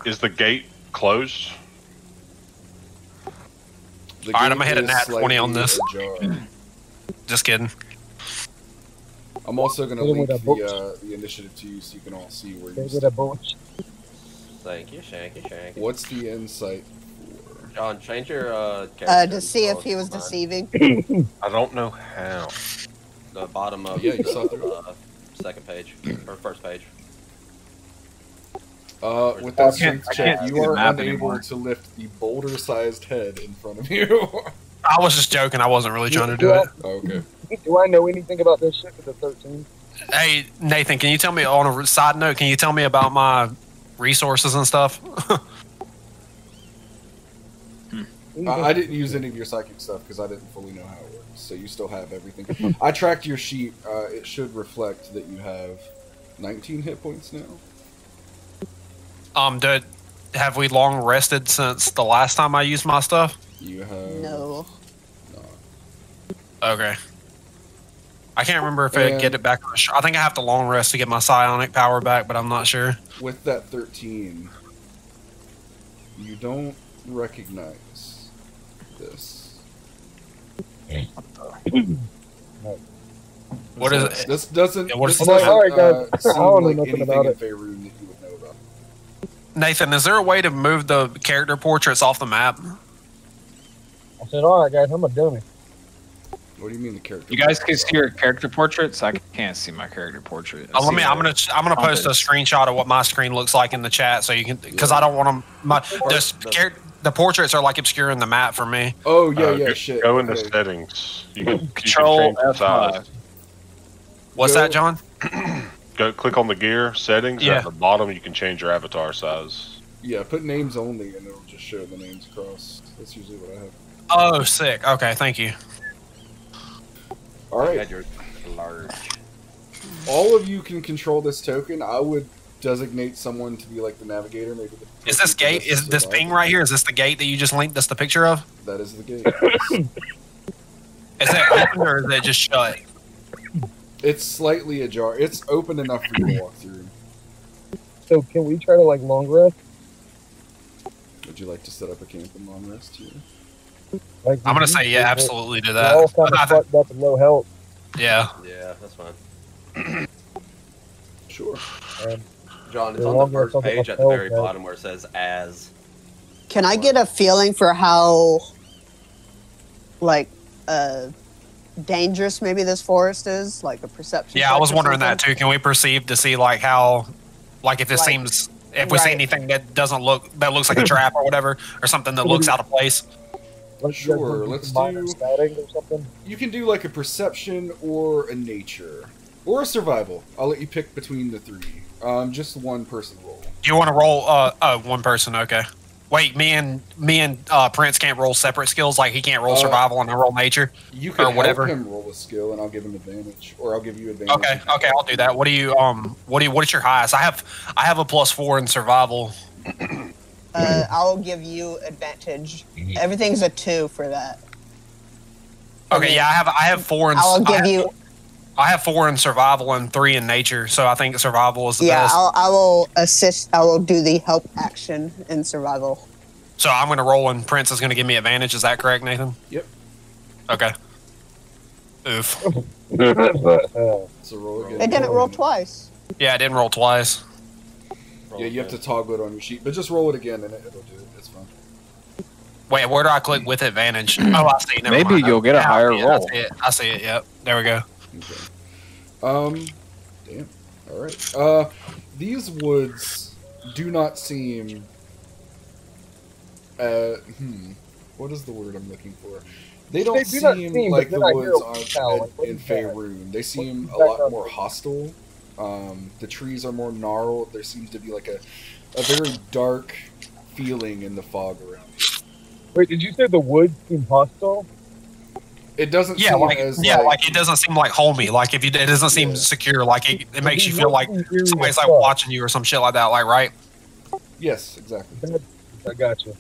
Is the gate closed? The All right, I'm gate gonna hit a is nat 20 on this. ajar. Just kidding. I'm also going to link the initiative to you so you can all see where you stand. Thank you, Shanky. What's the insight for? John, change your character. To see if he was deceiving. I don't know how. The bottom of you saw through it. second page, or first page. With that strength check, you are unable to lift the boulder-sized head in front of you. I was just joking. I wasn't really trying to do it. Oh, okay. Do I know anything about this shit with the 13? Hey, Nathan, can you tell me, on a side note, can you tell me about my resources and stuff? I didn't use any of your psychic stuff because I didn't fully know how it works, so you still have everything. I tracked your sheet. It should reflect that you have 19 hit points now. Have we long rested since the last time I used my stuff? You have... No. Okay. I can't remember if I get it back. I think I have to long rest to get my psionic power back, but I'm not sure. With that 13, you don't recognize this. What is it? This doesn't, Yeah, this doesn't Alright, guys. I seem don't know like nothing anything about in it. Faerun that you would know about. Nathan, is there a way to move the character portraits off the map? I said, alright, guys, I'm a dummy. What do you mean the character? You guys can see your character portraits. I can't see my character portrait. I'm gonna post a screenshot of what my screen looks like in the chat so you can, because I don't want them. The portraits are like obscuring the map for me. Oh yeah, shit. Go into settings. You can Control change the size. What's that, John? Go click on the gear settings. Yeah. At the bottom, you can change your avatar size. Yeah, put names only, and it'll just show the names across. That's usually what I have. Oh, sick. Okay, thank you. All right. Large. All of you can control this token. I would designate someone to be like the navigator. Maybe. Is this gate? Is this ping right here? Is this the gate that you just linked us the picture of? That is the gate. Is it open or is it just shut? It's slightly ajar. It's open enough for you to walk through. So can we try to like long rest? Would you like to set up a camp and long rest here? Like, I'm gonna say yeah, absolutely do We're all kind that. of fucked up and low health. Yeah. Yeah, that's fine. Sure. John, it's on the first page at the very bottom where it says "as." Can I get a feeling for how, like, dangerous maybe this forest is? Like a perception? Yeah, I was wondering that too. Can we perceive to see like how, like if this seems, if we see anything that doesn't look, that looks like a trap or whatever, or something that looks out of place? Sure, let's do scouting or something. You can do like a perception or a nature or a survival. I'll let you pick between the three. Just one person roll. Do you want to roll? One person. Okay. Wait, me and Prince can't roll separate skills. Like he can't roll survival and I roll nature. You can or whatever. help him roll a skill, and I'll give him advantage, or I'll give you advantage. Okay, I'll do that. What do you what is your highest? I have a +4 in survival. I'll give you advantage. Everything's a 2 for that. Okay, yeah, I have 4 in. I have 4 in survival and 3 in nature, so I think survival is the best. Yeah, I will assist. I will do the help action in survival. So I'm going to roll, and Prince is going to give me advantage. Is that correct, Nathan? Yep. Okay. Oof. So roll again. It didn't roll twice. Yeah, I didn't roll twice. Yeah, you have to toggle it on your sheet, but just roll it again, and it'll do it. It's fine. Wait, where do I click with advantage? Oh, I see. Never Maybe mind. you'll get a higher roll. I see it. Yep. There we go. Okay. Damn. All right. These woods do not seem. What is the word I'm looking for? They don't seem like the woods in Faerun. They seem a lot more hostile. The trees are more gnarled. There seems to be like a very dark feeling in the fog around you. Wait, did you say the woods seem hostile? It doesn't seem as like it doesn't seem like homey. Like if it doesn't seem secure, like it makes you feel like somebody's like watching you or some shit like that. Like right? Yes, exactly. I got you.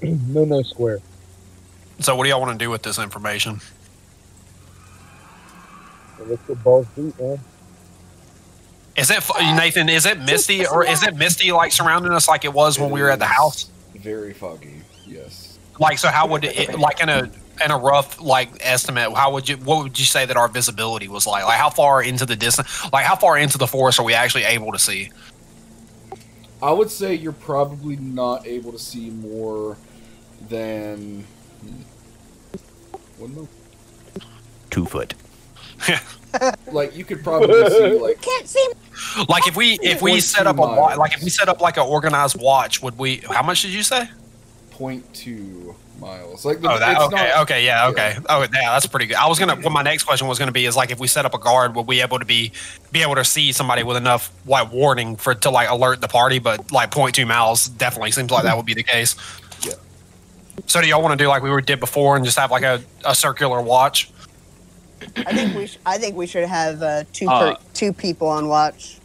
No square. So what do y'all want to do with this information? Well, let's get balls deep, man. Is it Nathan? Is it misty or is it misty like surrounding us like it was when we were at the house? Very foggy. Yes. Like so, how would it like in a rough like estimate? What would you say that our visibility was like? Like how far into the distance? Like how far into the forest are we actually able to see? I would say you're probably not able to see more than 1 mile. 2 foot. Like you could probably see like Can't see. Like if we set up like if we set up like an organized watch, would we? How much did you say? 0.2 miles. Like Oh, that it's okay, not, okay, yeah, okay. Oh, yeah, that's pretty good. I was gonna. What my next question was gonna be is like if we set up a guard, would we be able to see somebody with enough like warning to like alert the party? But like 0.2 miles definitely seems like that would be the case. Yeah. So do y'all want to do like we did before and just have like a circular watch? I think we should have two people on watch.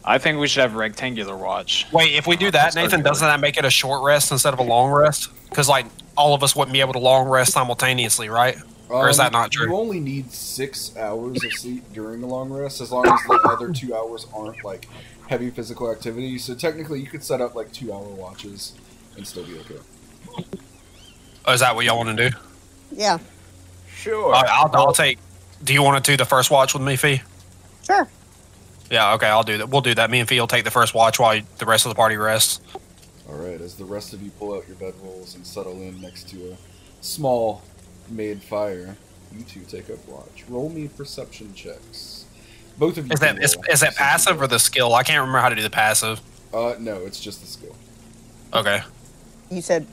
I think we should have rectangular watch. Wait, if we do that, Nathan, doesn't that make it a short rest instead of a long rest? Because like all of us wouldn't be able to long rest simultaneously, right? Or is that not true? You only need 6 hours of sleep during a long rest, as long as the other 2 hours aren't like heavy physical activity. So technically, you could set up like 2-hour watches and still be okay. Oh, is that what y'all want to do? Yeah. Sure. I'll take. Do you want to do the first watch with me, Fee? Sure. Yeah, okay, I'll do that. We'll do that. Me and Fee will take the first watch while the rest of the party rests. Alright, as the rest of you pull out your bedrolls and settle in next to a small made fire, you two take up watch. Roll me perception checks. Both of you. Is that passive or the skill? I can't remember how to do the passive. No, it's just the skill. Okay. You said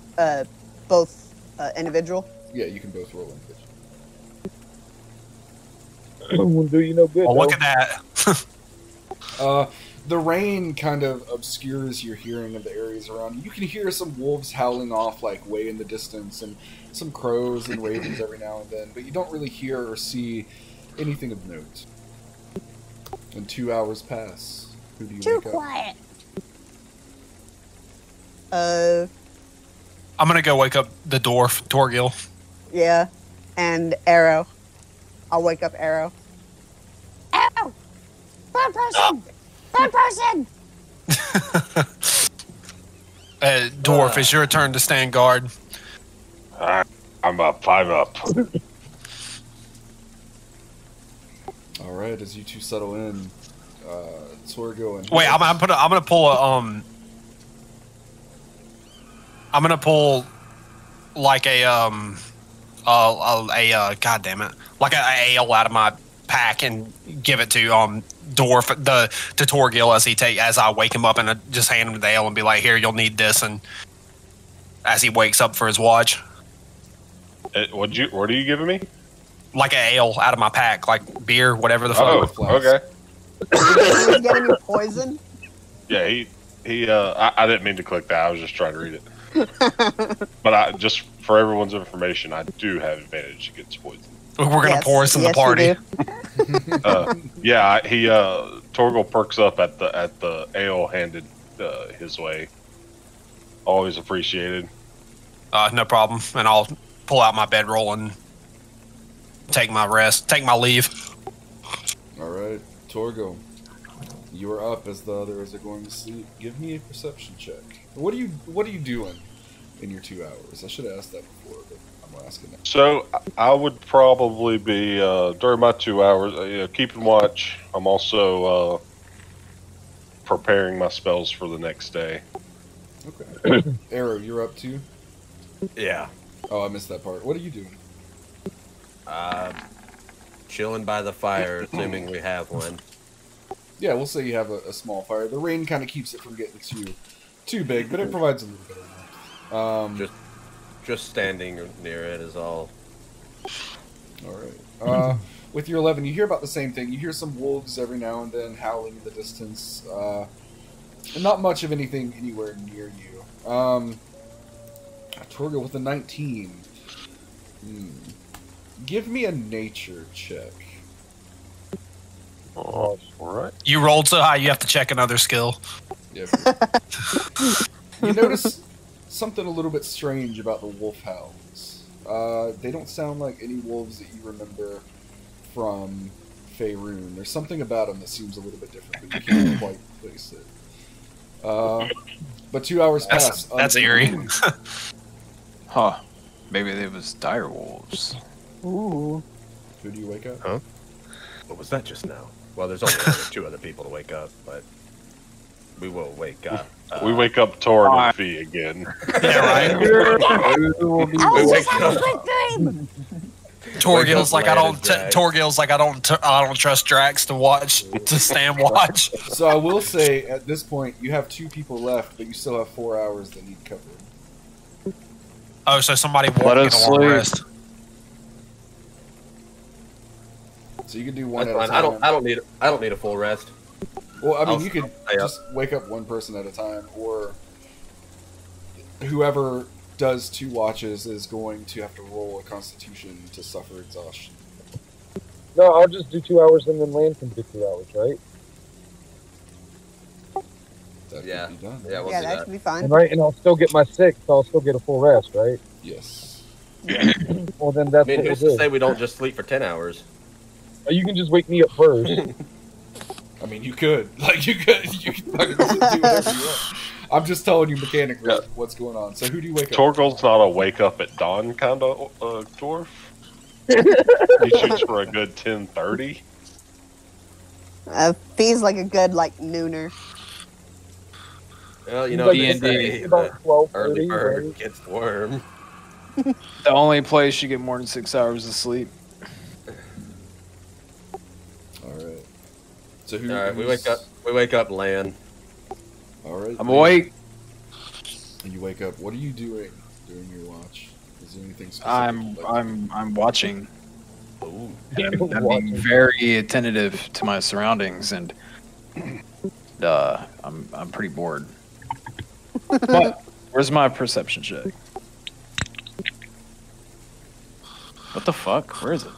both individual. Yeah, you can both roll individual. Won't do you no good. Well, look though. at that. The rain kind of obscures your hearing of the areas around you. You can hear some wolves howling off like way in the distance and some crows and ravens every now and then, but you don't really hear or see anything of note. And 2 hours pass. Who do you Too wake up? quiet. I'm gonna go wake up the dwarf, Torgil. Yeah, and Arrow. I'll wake up Arrow. Arrow! Third person! Third person! Dwarf, it's your turn to stand guard. I'm up. 5 up. Alright, as you two settle in, Torgo and... Wait, I'm gonna pull I'm gonna pull like a god damn it, like a ale out of my pack and give it to Dwarf to Torgil as I wake him up and just hand him the ale and be like, here, you'll need this, and as he wakes up for his watch. What are you giving me? Like an ale out of my pack, like beer, whatever the fuck. Oh, okay. He was getting you poison? Yeah, I didn't mean to click that. I was just trying to read it. But just for everyone's information, I do have advantage against poison. We're gonna pour us in the party. Yeah, Torgil perks up at the ale handed his way. Always appreciated. No problem. And I'll pull out my bedroll and take my leave. Alright, Torgo. You are up as the others are going to sleep. Give me a perception check. What are you doing in your 2 hours? I should have asked that before, but I'm asking now. So I would probably be during my 2 hours keeping watch. I'm also preparing my spells for the next day. Okay. Arrow, you're up too? Yeah. Oh, I missed that part. What are you doing? Chilling by the fire, assuming we have one. Yeah, we'll say you have a small fire. The rain kind of keeps it from getting too big, but it provides a little bit of warmth. Just standing near it is all. Alright. With your 11, you hear about the same thing. You hear some wolves every now and then howling in the distance. Not much of anything anywhere near you. Torgo with a 19. Give me a nature check. Alright. You rolled so high, you have to check another skill. Yeah. You notice something a little bit strange about the wolf howls. They don't sound like any wolves that you remember from Faerun. There's something about them that seems a little bit different, but you can't quite place it. But 2 hours pass. That's eerie. Huh. Maybe they was dire wolves. Ooh. Who do you wake up? Huh? What was that just now? Well, there's only two other people to wake up, but we will wake up. We wake up Torn and Fee again. Yeah, right. I was just having a good dream. Torgil's like I don't trust Drax to stand watch. So I will say, at this point, you have 2 people left, but you still have 4 hours that need covered. Oh, so somebody won't Let get us a long sleep. rest. So you can do one That's at a fine. time. I don't need a full rest. Well, I mean, I'll you could stay up. just wake up one person at a time, or whoever does 2 watches is going to have to roll a Constitution to suffer exhaustion. No, I'll just do 2 hours and then Land can do 2 hours, right? That Yeah. could be done. Yeah, we'll Yeah, do that that. should be fun. And right, and I'll still get my 6, so I'll still get a full rest, right? Yes. Well, then I that's mean, what we'll who's to do. say we don't just sleep for 10 hours? You can just wake me up first. I mean, you could. Like, you could fucking do whatever you want. I'm just telling you mechanically what's going on. So who do you wake up? Torgal's not a wake up at dawn kind of dwarf. He shoots for a good 10:30. Feels like a good nooner. Well, you He's know, like, you it's say about that 12:30, early bird right? gets the worm. The only place you get more than 6 hours of sleep. Alright. So who? All right, we who's- wake up, Lan. Alright. I'm awake. And you wake up. What are you doing during your watch? Is there anything specific? I'm watching. Ooh. I'm being very attentive to my surroundings, and I'm pretty bored. But where's my perception check? What the fuck? Where is it?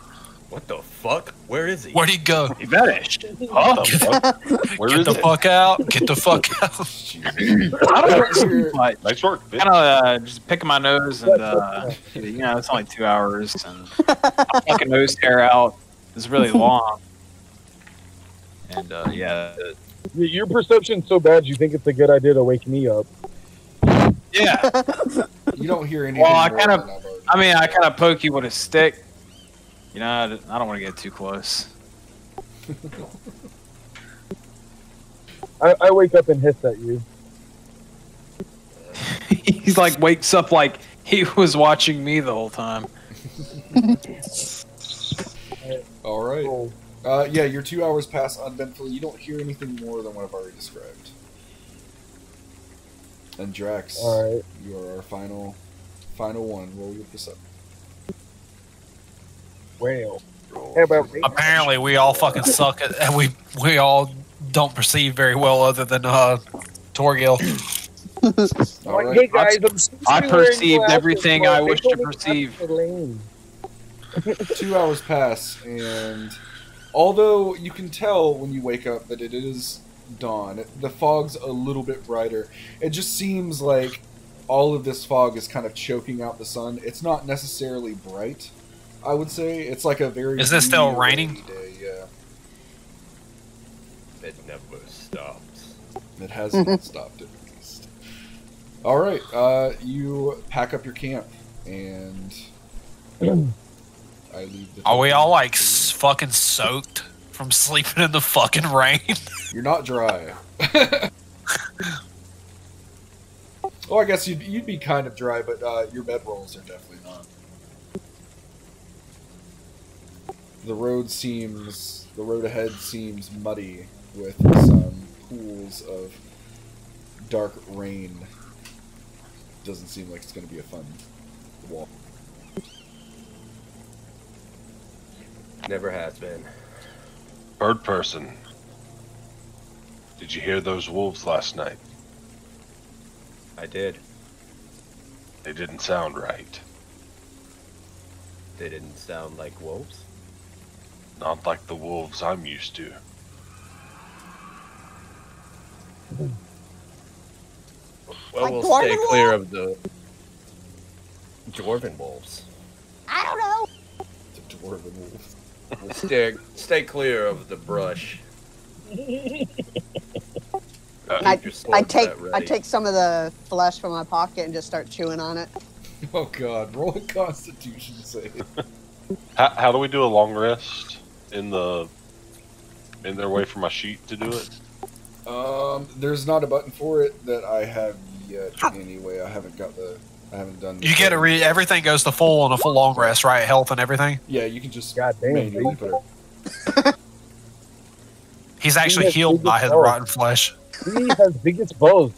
What the fuck? Where is he? Where'd he go? He vanished. What the fuck? Where Get is the it? fuck out! Get the fuck out! I don't know much. Nice work, bitch. Kind of just picking my nose, and it's only 2 hours, and I pluck a nose hair out. It's really long, and yeah, Your perception's so bad, you think it's a good idea to wake me up. yeah. You don't hear anything. Well, I more kind than of, I've already I mean, I said. kind of poke you with a stick. You know, I don't want to get too close. I wake up and hiss at you. He's like wakes up like he was watching me the whole time. All right. Oh, Yeah, your 2 hours pass uneventfully. You don't hear anything more than what I've already described. And Drax, Alright. you are our final one. Roll your perception. well. How about Apparently, we all fucking suck at, and we all don't perceive very well, other than Torgil. All right. Hey guys, I'm supposed to I be wearing perceived glasses, everything but I they wish told to me not perceive. to lane. 2 hours pass, and although you can tell when you wake up that it is dawn, the fog's a little bit brighter. It just seems like all of this fog is kind of choking out the sun. It's not necessarily bright, I would say. It's like a very... Is this still gloomy, raining? rainy day, yeah. It never stops. It has not stopped, at least. Alright, you pack up your camp, and... I leave the Are we all like s- fucking soaked from sleeping in the fucking rain? You're not dry. Well, I guess you'd be kind of dry, but your bedrolls are definitely not. The road ahead seems muddy with some pools of dark rain. Doesn't seem like it's going to be a fun walk. Never has been. Bird person. Did you hear those wolves last night? I did. They didn't sound right. They didn't sound like wolves. Not like the wolves I'm used to. Well, Like we'll dwarven stay clear of the dwarven wolves. I don't know. The dwarven wolves. Stay clear of the brush. I take some of the flesh from my pocket and just start chewing on it. Oh god, roll a Constitution save. How do we do a long rest in their way for my sheet to do it? There's not a button for it that I have yet. Anyway, I haven't done. You get everything goes to full on a full long rest, right? Health and everything. Yeah, you can just manually put it. He's actually healed by his rotten flesh. He has biggest bows.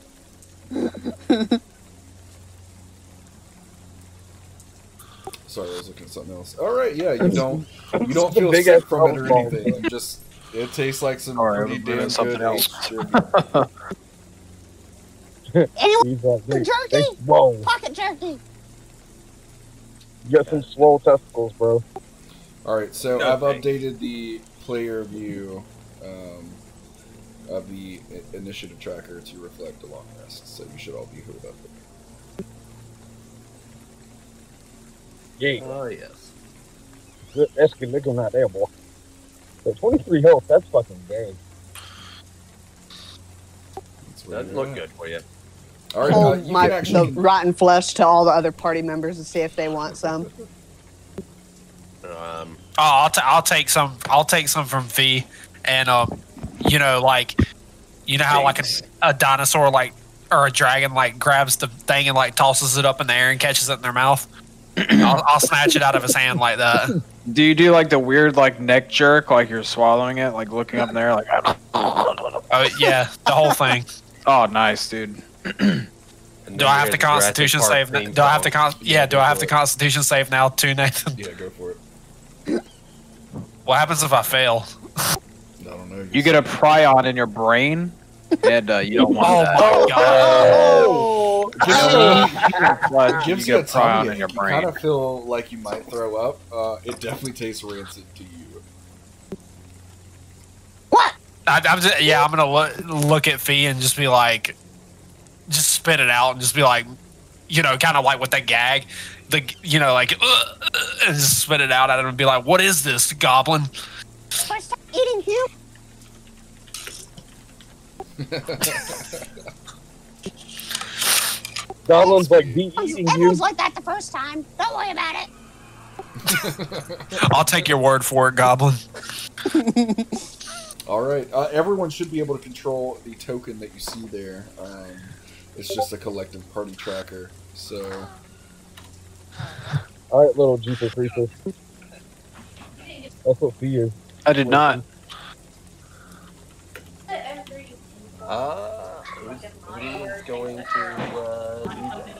Sorry, I was looking at something else. All right, yeah, you don't feel sick from it or anything. You it tastes like some pretty damn good else. Anyone? Jerky? Whoa. Pocket jerky. You got some swole testicles, bro. All right, so I've updated the player view of the initiative tracker to reflect a long rest, so you should all be hooked up. Yeah. Oh, yes. That's good nickel not there, boy. So 23 health, that's fucking gay. Doesn't look good for you. All right, Hold the rotten flesh to all the other party members and see if they want some. I'll take some. I'll take some from Fee, and you know how like a dinosaur or a dragon grabs the thing and tosses it up in the air and catches it in their mouth. I'll snatch it out of his hand like that. Do you do the weird neck jerk, you're swallowing it, looking up in there, Oh yeah, the whole thing. Oh, nice, dude. Do I have to Constitution save? Do I have to Do I have to Constitution save now too, Nathan? Yeah, go for it. What happens if I fail? I don't know. You get a prion in your brain, and you don't want that. Oh my god! It gives you a prion in your brain. You kind of feel like you might throw up. It definitely tastes rancid to you. What? I'm gonna look at Fee and just be like, just spit it out and just be like, kind of with the gag, and just spit it out at him and be like, "What is this, goblin?" Stop eating you. Goblin's be eating It you. was like that the first time. Don't worry about it. I'll take your word for it, goblin. All right, everyone should be able to control the token that you see there. It's just a collective party tracker. So, All right, little Jeeper Creeper. That's what Fee is. I did not. Who's going to do that?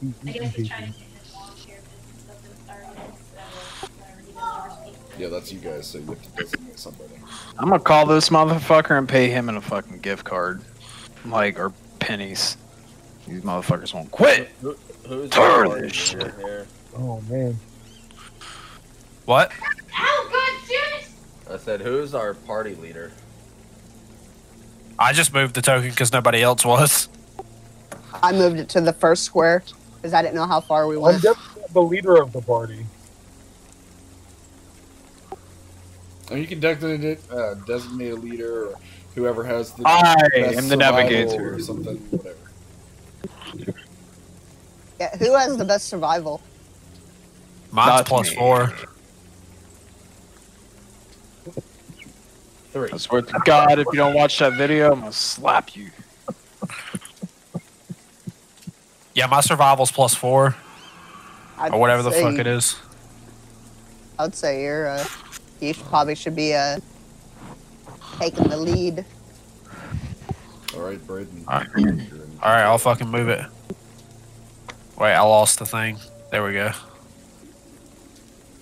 I guess he's trying to get his volunteer business up and started, so whenever he does yeah, that's you guys. So you have to designate somebody. I'm gonna call this motherfucker and pay him in a fucking gift card, or pennies. These motherfuckers won't quit. Who's Turn this shit. here? Oh, man. What? Ow, God, shit! I said, who's our party leader? I just moved the token because nobody else was. I moved it to the first square because I didn't know how far we I'm went. definitely the leader of the party. And you can designate a leader or whoever has the I best am the survival navigator. or something, whatever. Yeah, who has the best survival? Mine's Not me. +4. 3. I swear to God, if you don't watch that video, I'm gonna slap you. Yeah, my survival's +4 I'd or whatever the say- fuck it is. I'd say you probably should be taking the lead. All right, Braden. All right, I'll fucking move it. Wait, I lost the thing. There we go.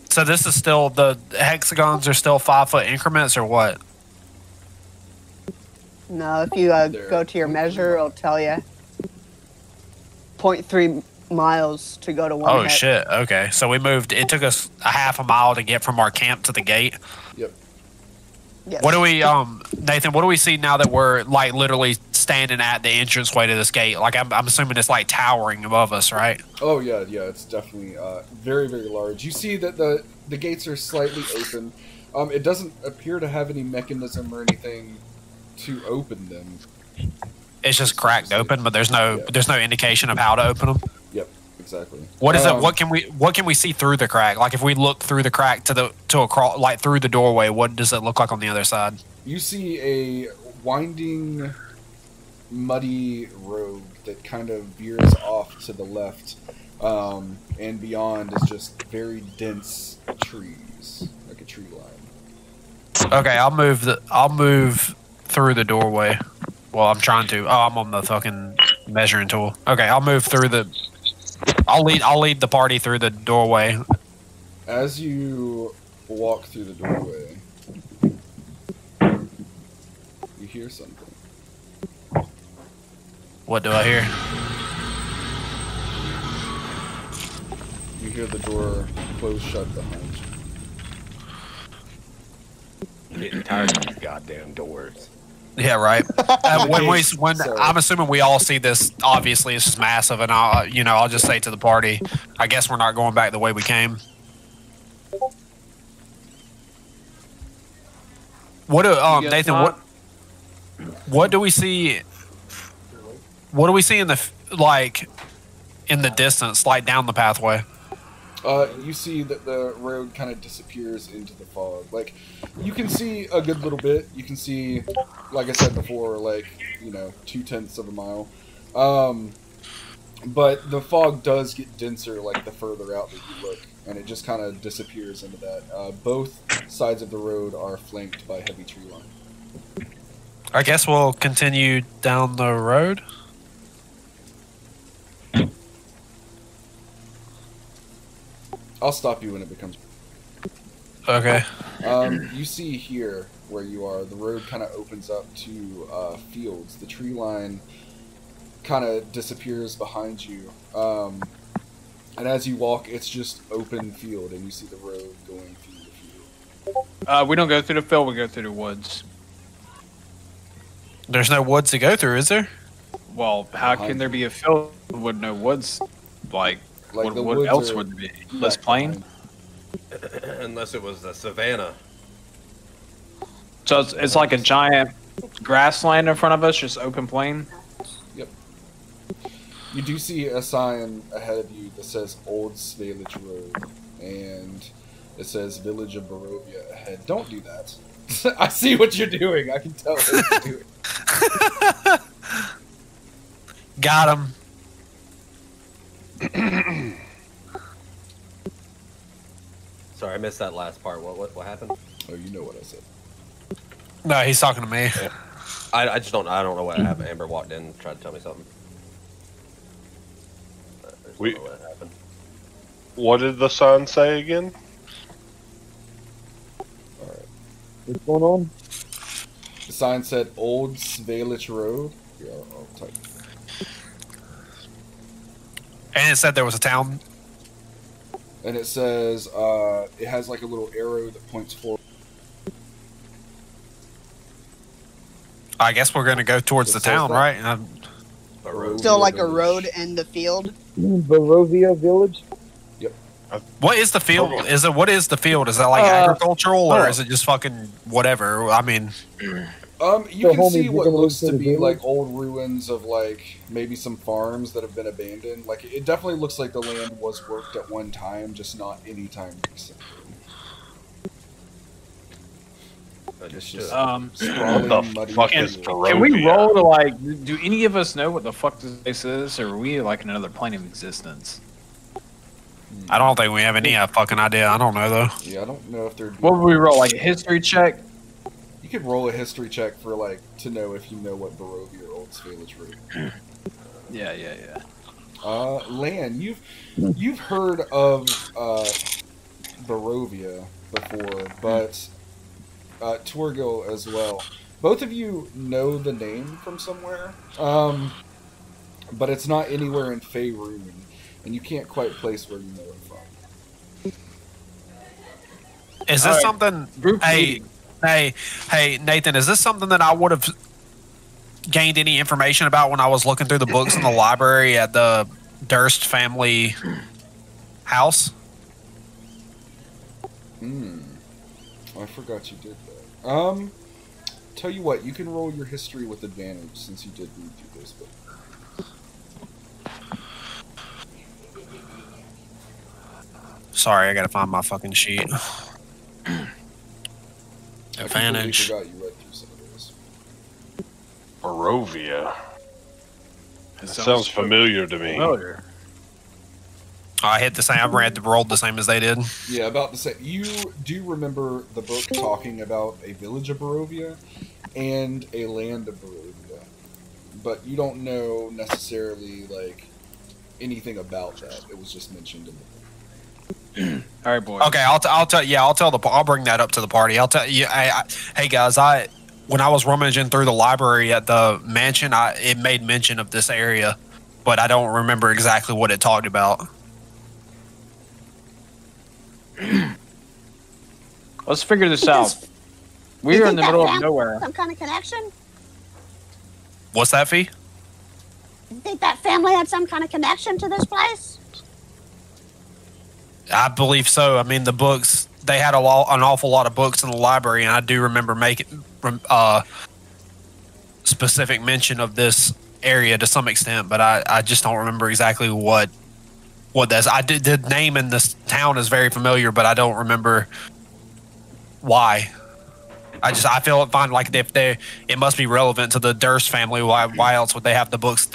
So this is still, the hexagons are still 5-foot increments or what? No, if you go to your measure, it'll tell you 0.3 miles to go to one. Oh hex. shit, okay. So we moved, it took us a half a mile to get from our camp to the gate. Yep. Yes. What do we, Nathan, what do we see now that we're literally standing at the entranceway to this gate. Like I'm assuming it's like towering above us, right? Oh yeah, it's definitely very, very large. You see that the gates are slightly open. It doesn't appear to have any mechanism or anything to open them. It's just cracked open, but there's no indication of how to open them. Yep, exactly. What is it? What can we see through the crack? Like if we look through the crack to like through the doorway, what does it look like on the other side? You see a winding, muddy road that kind of veers off to the left, and beyond is just very dense trees, like a tree line. Okay, I'll move through the doorway. Well, I'm trying to. Oh, I'm on the fucking measuring tool. Okay, I'll move through the. I'll lead the party through the doorway. As you walk through the doorway, you hear something. What do I hear? You hear the door close shut behind you. I'm getting tired of these goddamn doors. Yeah, right. When I'm assuming we all see this, obviously it's just massive, and I'll just say to the party, I guess we're not going back the way we came. What do Nathan? What do we see? What do we see in the distance, like down the pathway? You see that the road kind of disappears into the fog. Like, you can see a good little bit. You can see, like I said before, 0.2 of a mile. But the fog does get denser, like, the further out that you look. And it just kind of disappears into that. Both sides of the road are flanked by heavy tree line. I guess we'll continue down the road. I'll stop you when it becomes... Okay. You see here, where you are, the road kind of opens up to fields. The tree line kind of disappears behind you. And as you walk, it's just open field, and you see the road going through the field. We don't go through the field, we go through the woods. There's no woods to go through, is there? Well, how can there be a field with no woods? Like what else would there be? Less plain? Unless it was the savannah. So it's like a giant grassland in front of us, just open plain? Yep. You do see a sign ahead of you that says Old Svalage Road, and it says Village of Barobia ahead. Don't do that. I see what you're doing. I can tell what you're doing. Got him. Sorry, I missed that last part. What happened? Oh, you know what I said. No, he's talking to me. Yeah. I just don't. I don't know what happened. Amber walked in and tried to tell me something. I just don't know what happened. What did the sign say again? Alright. What's going on? The sign said Old Svalage Road. Yeah, I'll type it. And it said there was a town. And it says, it has like a little arrow that points forward. I guess we're going to go towards the town, right? Still like a road in the field. Barovia Village? Yep. What is the field? What is the field? Is that like agricultural, or is it just fucking whatever? I mean, you can see what looks to be like old ruins of like maybe some farms that have been abandoned. Like it definitely looks like the land was worked at one time, just not any time recently. It's just sprawling, muddy. Can we roll to like? Do any of us know what the fuck this place is, or are we like in another plane of existence? I don't think we have any fucking idea. I don't know though. Yeah, I don't know if they're. What would we roll? Like a history check? You could roll a history check for like to know if you know what Barobia or Old Svalage Road. Yeah. Lan, you've heard of Barobia before, but Torgil as well. Both of you know the name from somewhere, but it's not anywhere in Faerun, and you can't quite place where you know it from. Is this something? Hey, Nathan, is this something that I would have gained any information about when I was looking through the books in the library at the Durst family house? I forgot you did that. Tell you what, you can roll your history with advantage since you did read through this book. Sorry, I gotta find my fucking sheet. I Advantage. forgot you read through some of this. Barobia. That sounds familiar to me. Familiar. I hit the same. I rolled the same as they did. Yeah, about the same. You do remember the book talking about a village of Barobia and a land of Barobia, but you don't know necessarily like anything about that. It was just mentioned in the book. All right, boys. Okay, I'll bring that up to the party. I'll tell you. Hey guys, when I was rummaging through the library at the mansion, it made mention of this area, but I don't remember exactly what it talked about. Let's figure this out. We're in the middle of nowhere. Some kind of connection? What's that, Fee? You think that family had some kind of connection to this place? I believe so. I mean, the books, they had an awful lot of books in the library, and I do remember making specific mention of this area to some extent, but I just don't remember exactly what that's. The name in this town is very familiar, but I don't remember why. I find like it must be relevant to the Durst family. Why else would they have the books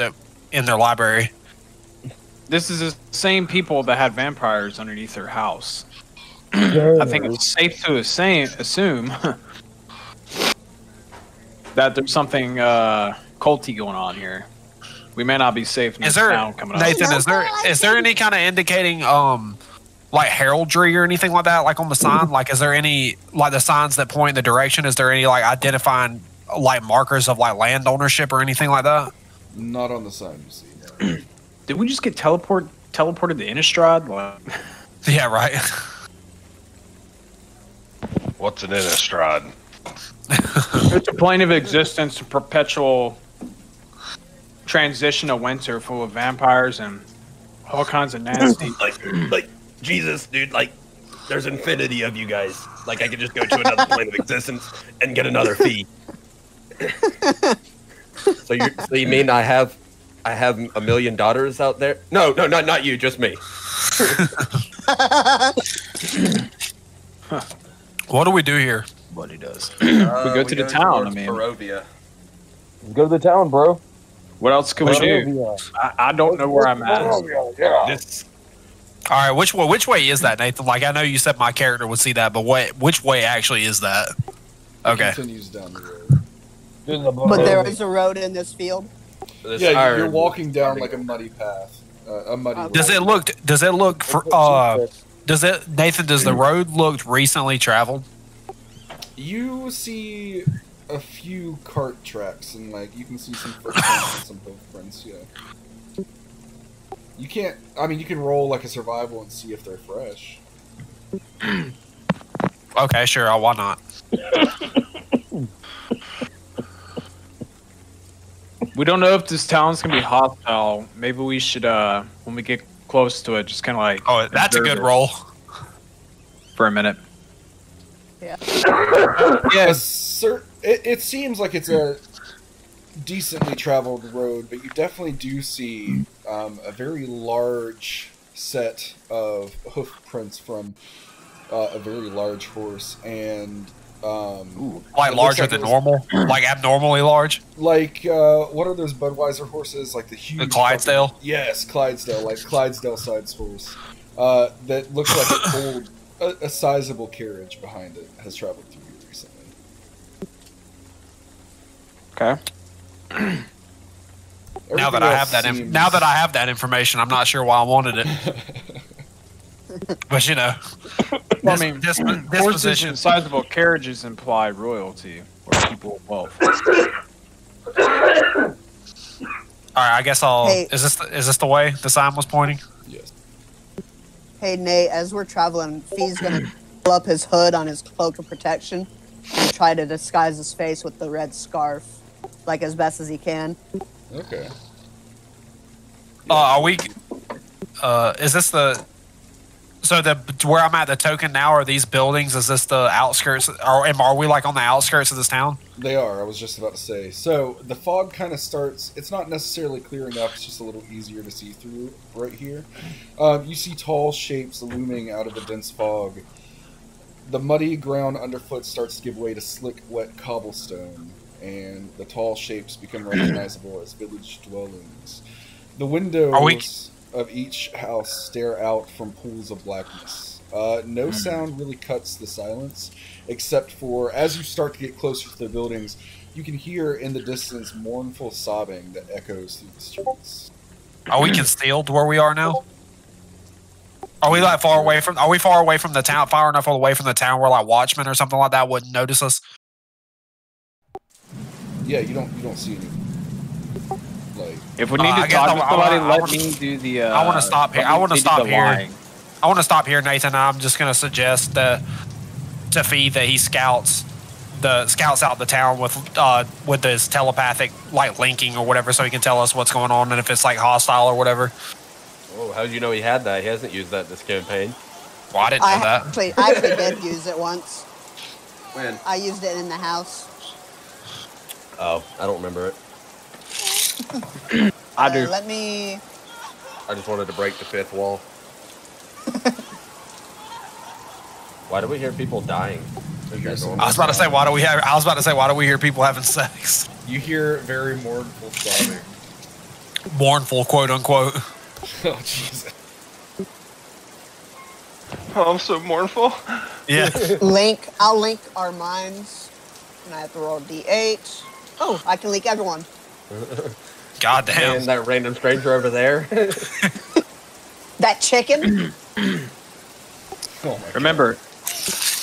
in their library? This is the same people that had vampires underneath their house. I think it's safe to assume that there's something culty going on here. We may not be safe in this town coming up. Nathan, is there any kind of indicating like heraldry or anything like that, like on the sign? Like, is there any like the signs that point in the direction? Is there any like identifying like markers of like land ownership or anything like that? Not on the sign you see. No. Did we just get teleported to Innistrad? Yeah, right. What's an Innistrad? It's a plane of existence, a perpetual transition of winter full of vampires and all kinds of nasty. like Jesus, dude. Like, there's infinity of you guys. Like, I could just go to another plane of existence and get another fee. So you mean I have a million daughters out there? No, not you, just me. What do we do here? What he does. We go to the town. I mean, Barobia. Go to the town, bro. What else can we do? I don't know where I'm at. All right, which way is that, Nathan? Like, I know you said my character would see that, but which way actually is that? Okay. It continues down the road. But there is a road in this field. Yeah, you're walking down like a muddy path. A muddy road. Does it look Nathan, does the road look recently traveled? You see a few cart tracks and like you can see some footprints and some hoofprints, yeah. You can't, I mean, you can roll like a survival and see if they're fresh. Okay, sure, why not? We don't know if this town's gonna be hostile. Maybe we should, when we get close to it, just kind of like. Oh, that's a good roll. For a minute. Yeah. Yeah, it seems like it's a decently traveled road, but you definitely do see a very large set of hoof prints from a very large horse, and like larger than normal, like abnormally large. Like what are those Budweiser horses? Like the huge the Clydesdale. Yes, Clydesdale, like Clydesdale size horse. That looks like it pulled a sizable carriage behind it. Has traveled through here recently. Okay. Now that I have that information, I'm not sure why I wanted it. But you know, well, I mean, horses and sizable carriages imply royalty or people of wealth. All right, I guess I'll. Hey. Is this the way the sign was pointing? Yes. Hey, Nate, as we're traveling, Fee's gonna pull up his hood on his cloak of protection and try to disguise his face with the red scarf. like as best as he can. Okay. Are we? Is this the? So where I'm at, the token now, are these buildings? Is this the outskirts? Are we like on the outskirts of this town? They are. I was just about to say. So the fog kind of starts. It's not necessarily clearing up. It's just a little easier to see through right here. You see tall shapes looming out of the dense fog. The muddy ground underfoot starts to give way to slick, wet cobblestone, and the tall shapes become recognizable as village dwellings. The windows of each house stare out from pools of blackness. No sound really cuts the silence, except for as you start to get closer to the buildings, you can hear in the distance mournful sobbing that echoes through the streets. Are we concealed where we are now? Are we like far away from? Are we far away from the town? Far enough away from the town where like watchmen or something like that wouldn't notice us? Yeah, you don't see anything. Like, if we need to talk to somebody, let me do the. I want to stop here. I want to stop here. I want to stop here, Nathan. I'm just going to suggest to Fee that he scouts out the town with this telepathic like linking or whatever, so he can tell us what's going on and if it's like hostile or whatever. Oh, how did you know he had that? He hasn't used that this campaign. Well, I didn't know that. I actually did use it once. When? I used it in the house. Oh, I don't remember it. I do. Let me. I just wanted to break the fifth wall. Why do we hear people dying? I was about to say, why do we hear people having sex? You hear very mournful sobbing. Mournful, quote unquote. Oh, Jesus. Oh, I'm so mournful. Yeah. I'll link our minds. And I have to roll a d8. Oh, I can link everyone. God damn. And that random stranger over there. That chicken. Remember,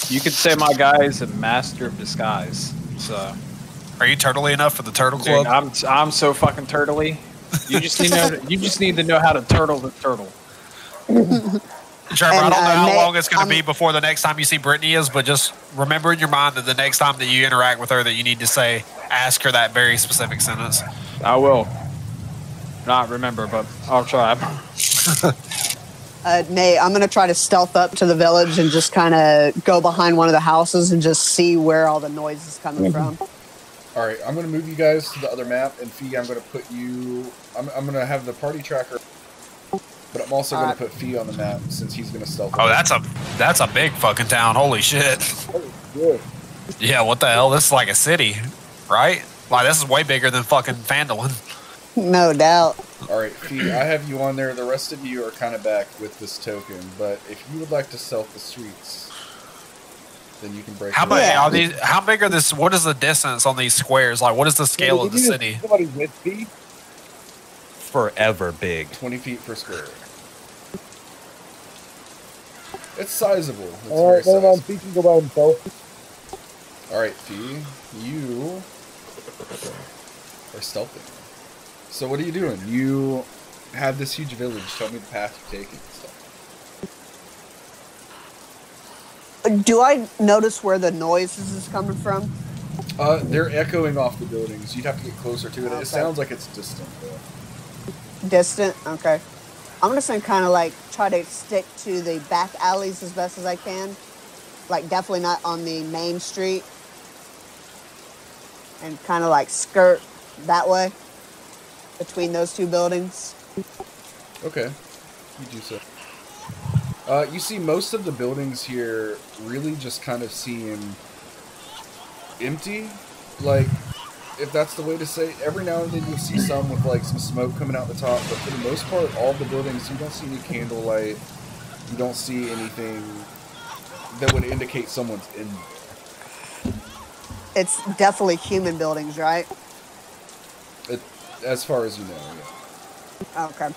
you could say my guy is a master of disguise. So, are you turtly enough for the turtle club? Dude, I'm so fucking turtly. You just need to know how to turtle the turtle. Trevor, I don't know how long it's going to be before the next time you see Brittany is, but just remember in your mind that the next time that you interact with her that you need to ask her that very specific sentence. I will. Not remember, but I'll try. Nate, I'm going to try to stealth up to the village and just kind of go behind one of the houses and just see where all the noise is coming from. All right, I'm going to move you guys to the other map, and Fee, I'm going to put you... I'm going to have the party tracker, but I'm also going to put Fee on the map since he's going to stealth. Oh, that's a big fucking town. Holy shit. Yeah, what the hell? This is like a city, right? Like, this is way bigger than fucking Phandalin. No doubt. All right, Fee, I have you on there. The rest of you are kind of back with this token, but if you would like to stealth the streets, then you can break. How big are this? What is the distance on these squares? Like, what is the scale of the city? Somebody with feet? Forever big. 20 feet per square. It's sizable. It's All right, very never mind. sizable. Feet can go by himself. All right, Fee, you are stealthing. So what are you doing? You have this huge village. Tell me the path you're taking and stuff. Do I notice where the noises is coming from? They're echoing off the buildings. You'd have to get closer to it. Okay. It sounds like it's distant, though. Distant? Okay. I'm just going to kind of like try to stick to the back alleys as best as I can. Like definitely not on the main street. And kind of like skirt that way. Between those two buildings. Okay. You do so. You see most of the buildings here really just kind of seem empty. Like, if that's the way to say it. Every now and then you'll see some with like some smoke coming out the top, but for the most part, all the buildings, you don't see any candlelight. You don't see anything that would indicate someone's in there. It's definitely human buildings, right? As far as you know, yeah. Okay.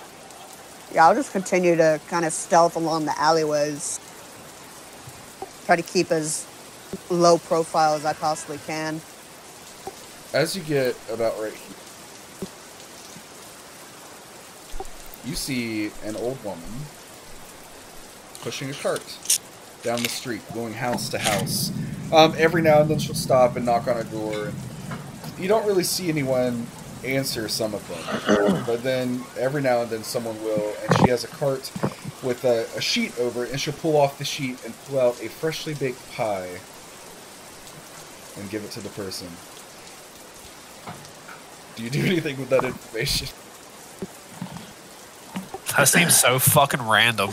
Yeah, I'll just continue to kind of stealth along the alleyways. Try to keep as low profile as I possibly can. As you get about right here, you see an old woman pushing a cart down the street, going house to house. Every now and then she'll stop and knock on a door, and you don't really see anyone answer some of them, but then every now and then someone will, and she has a cart with a sheet over it, and she'll pull off the sheet and pull out a freshly baked pie and give it to the person. Do you do anything with that information? That seems so fucking random.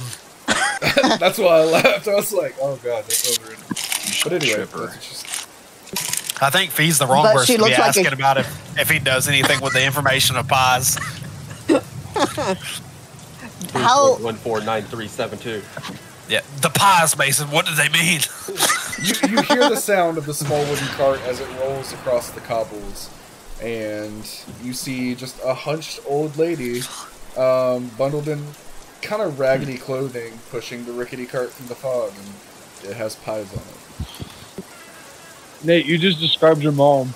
That's why I laughed. I was like, oh god, that's over it. But anyway, that's just... I think Fee's the wrong But person she to be looks like asking about if he does anything with the information of pies. How 149372. Yeah, the pies, Mason. What do they mean? You hear the sound of the small wooden cart as it rolls across the cobbles, and you see just a hunched old lady, bundled in kind of raggedy clothing, pushing the rickety cart through the fog, and it has pies on it. Nate, you just described your mom.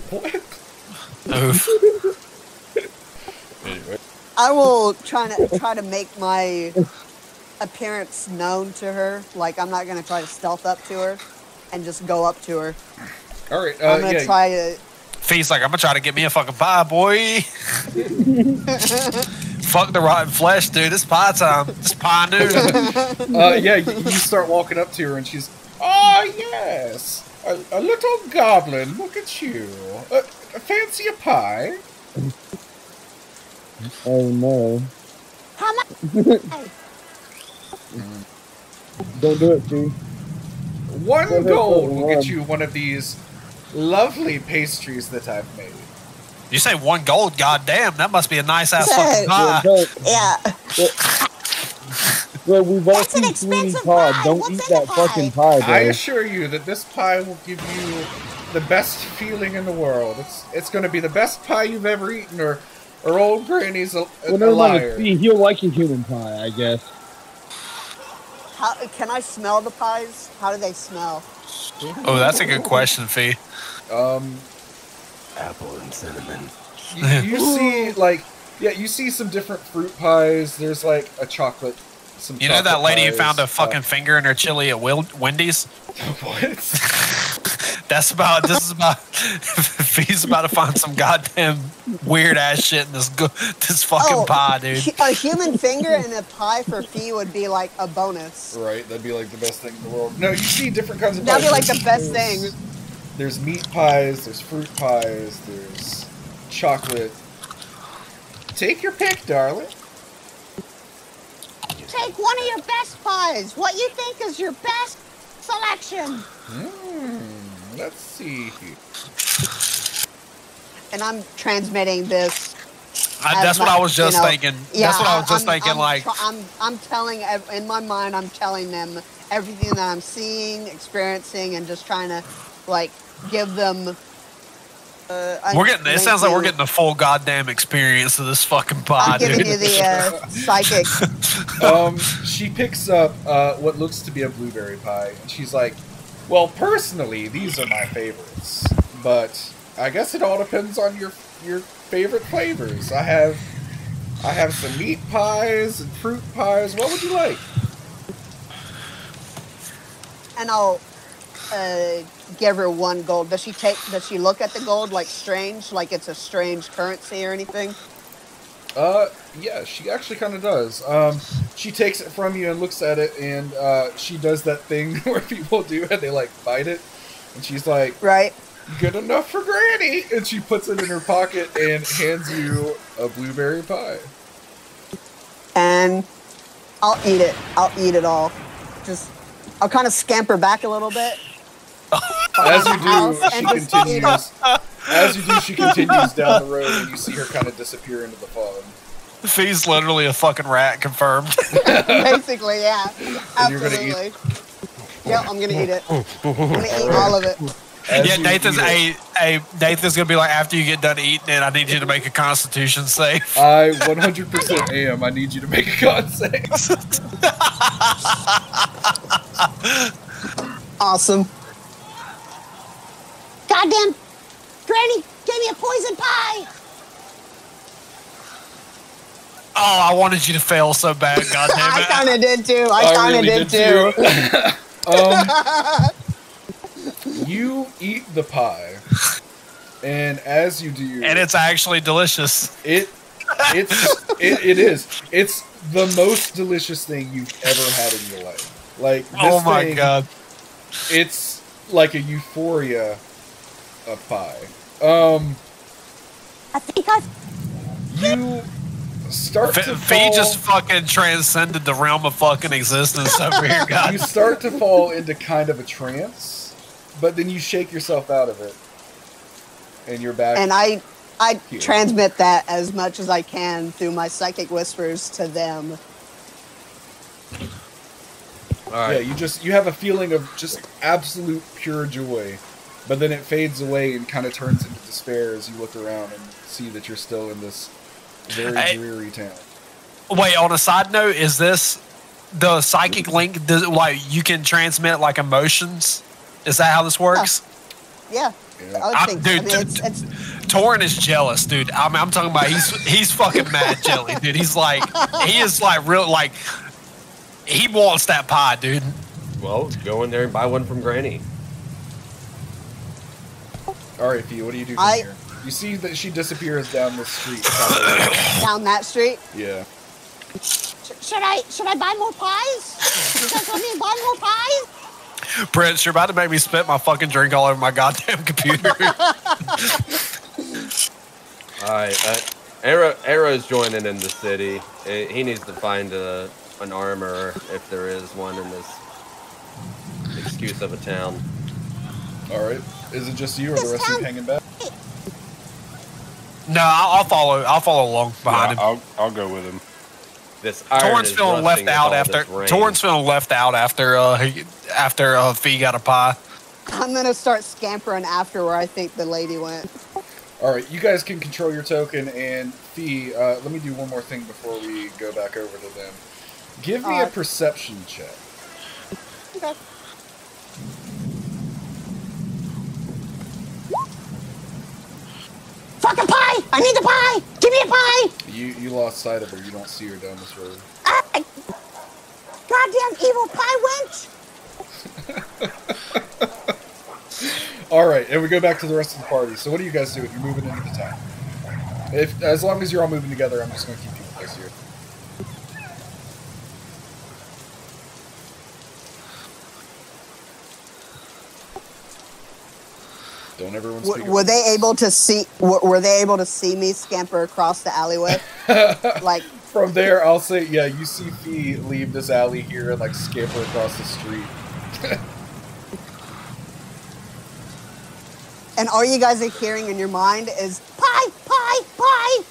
What? Oof. Anyway. I will try to make my appearance known to her. Like, I'm not gonna try to stealth up to her and just go up to her. All right. I'm gonna try to. Fee's like, I'm gonna try to get me a fucking pie, boy. Fuck the rotten flesh, dude. It's pie time. It's pie noon. Yeah, you start walking up to her, and she's, oh yes, a little goblin. Look at you. Fancy a pie? Oh no. How much? Don't do it, Fee. One gold will get you one of these lovely pastries that I've made. You say 1 gold? Goddamn, that must be a nice ass fucking pie. Yeah. Well, we've all That's an seen Sweeney expensive Todd. pie. Don't What's eat in that the fucking pie? pie, I bro. assure you that this pie will give you the best feeling in the world. It's going to be the best pie you've ever eaten, or old Granny's a Well, never mind. liar. Fee, he'll like a human pie, I guess. How can I smell the pies? How do they smell? Oh, that's a good question, Fee. Apple and cinnamon. You see, you see some different fruit pies. There's like a chocolate. Some You know that chocolate lady who pies. found a fucking finger in her chili at Wendy's? What? This is about Fee's about to find some goddamn weird ass shit in this fucking pie, dude. A human finger and a pie for Fee would be like a bonus. Right, that'd be like the best thing in the world. No, you see different kinds of pies. That'd be like the best thing. There's meat pies, there's fruit pies, there's chocolate. Take your pick, darling. Take one of your best pies. What you think is your best selection? Let's see here. And I'm transmitting this. That's what I was just thinking. Yeah, that's what I was just thinking. I'm telling in my mind. I'm telling them everything that I'm seeing, experiencing, and just trying to like give them. We're getting. It sounds like we're getting the full goddamn experience of this fucking pie, I'm giving dude. you the psychic. She picks up what looks to be a blueberry pie, and she's like, "Well, personally, these are my favorites, but I guess it all depends on your favorite flavors. I have some meat pies and fruit pies. What would you like?" And I'll give her 1 gold. Does she look at the gold like strange, like it's a strange currency or anything? Yeah, she actually kind of does. She takes it from you and looks at it, and she does that thing where people do and they like bite it, and she's like, right, good enough for Granny, and she puts it in her pocket and hands you a blueberry pie. And I'll eat it. I'll eat it all. I'll kind of scamper back a little bit. As you do, she continues down the road, and you see her kind of disappear into the fog. Fee's literally a fucking rat, confirmed. Basically, yeah. And you're gonna Absolutely. Yep, I'm gonna eat it. I'm gonna eat all of it. Yeah, Nathan's gonna be like, after you get done eating it, I need you to make a Constitution save. I 100% am. I need you to make a con save. Awesome. Goddamn, Granny gave me a poison pie. Oh, I wanted you to fail so bad, goddamn it. I kind of did too. I kind of did too. You eat the pie, And as you do, and it's actually delicious. It is. It's the most delicious thing you've ever had in your life. Like this Oh my thing, god! It's like a euphoria of pie. I think I've. You start to Fee fall. just fucking transcended the realm of fucking existence over here, guys. You start to fall into kind of a trance, but then you shake yourself out of it, and you're back. And I here. transmit that as much as I can through my psychic whispers to them. All right. Yeah, you have a feeling of just absolute pure joy, but then it fades away and kind of turns into despair as you look around and see that you're still in this very dreary town. Wait, on a side note, is this the psychic link? Like you can transmit like emotions? Is that how this works? Yeah. I would think, dude, Torin is jealous, dude. I mean, I'm talking about he's fucking mad jelly, dude. He is like real like he wants that pie, dude. Well, go in there and buy one from Granny. All right, Fee, what do you do from here? You see that she disappears down the street. Down that street? Yeah. Should I buy more pies? You guys want me to buy more pies? Prince, you're about to make me spit my fucking drink all over my goddamn computer. Alright, Arrow's joining in the city. He needs to find an armor, if there is one in this excuse of a town. Alright. Is it just you or the rest of you hanging back? No, I'll follow along behind him. I'll go with him. This iron Torrance is feeling left rusting with out all after this rain. Torrance feeling left out after Fee got a pie. I'm gonna start scampering after where I think the lady went. Alright, you guys can control your token, and Fee, let me do one more thing before we go back over to them. Give me a perception check. Okay. Fucking pie! I need the pie! Give me a pie! You lost sight of her. You don't see her down this road. Goddamn evil pie wench! Alright, and we go back to the rest of the party. So what do you guys do if you're moving into the town? As long as you're all moving together, I'm just going to keep you close here. Don't everyone speak. Were they able to see? Were they able to see me scamper across the alleyway? Like from there, I'll say, yeah. You see Fee leave this alley here and like scamper across the street. And all you guys are hearing in your mind is pie, pie, pie.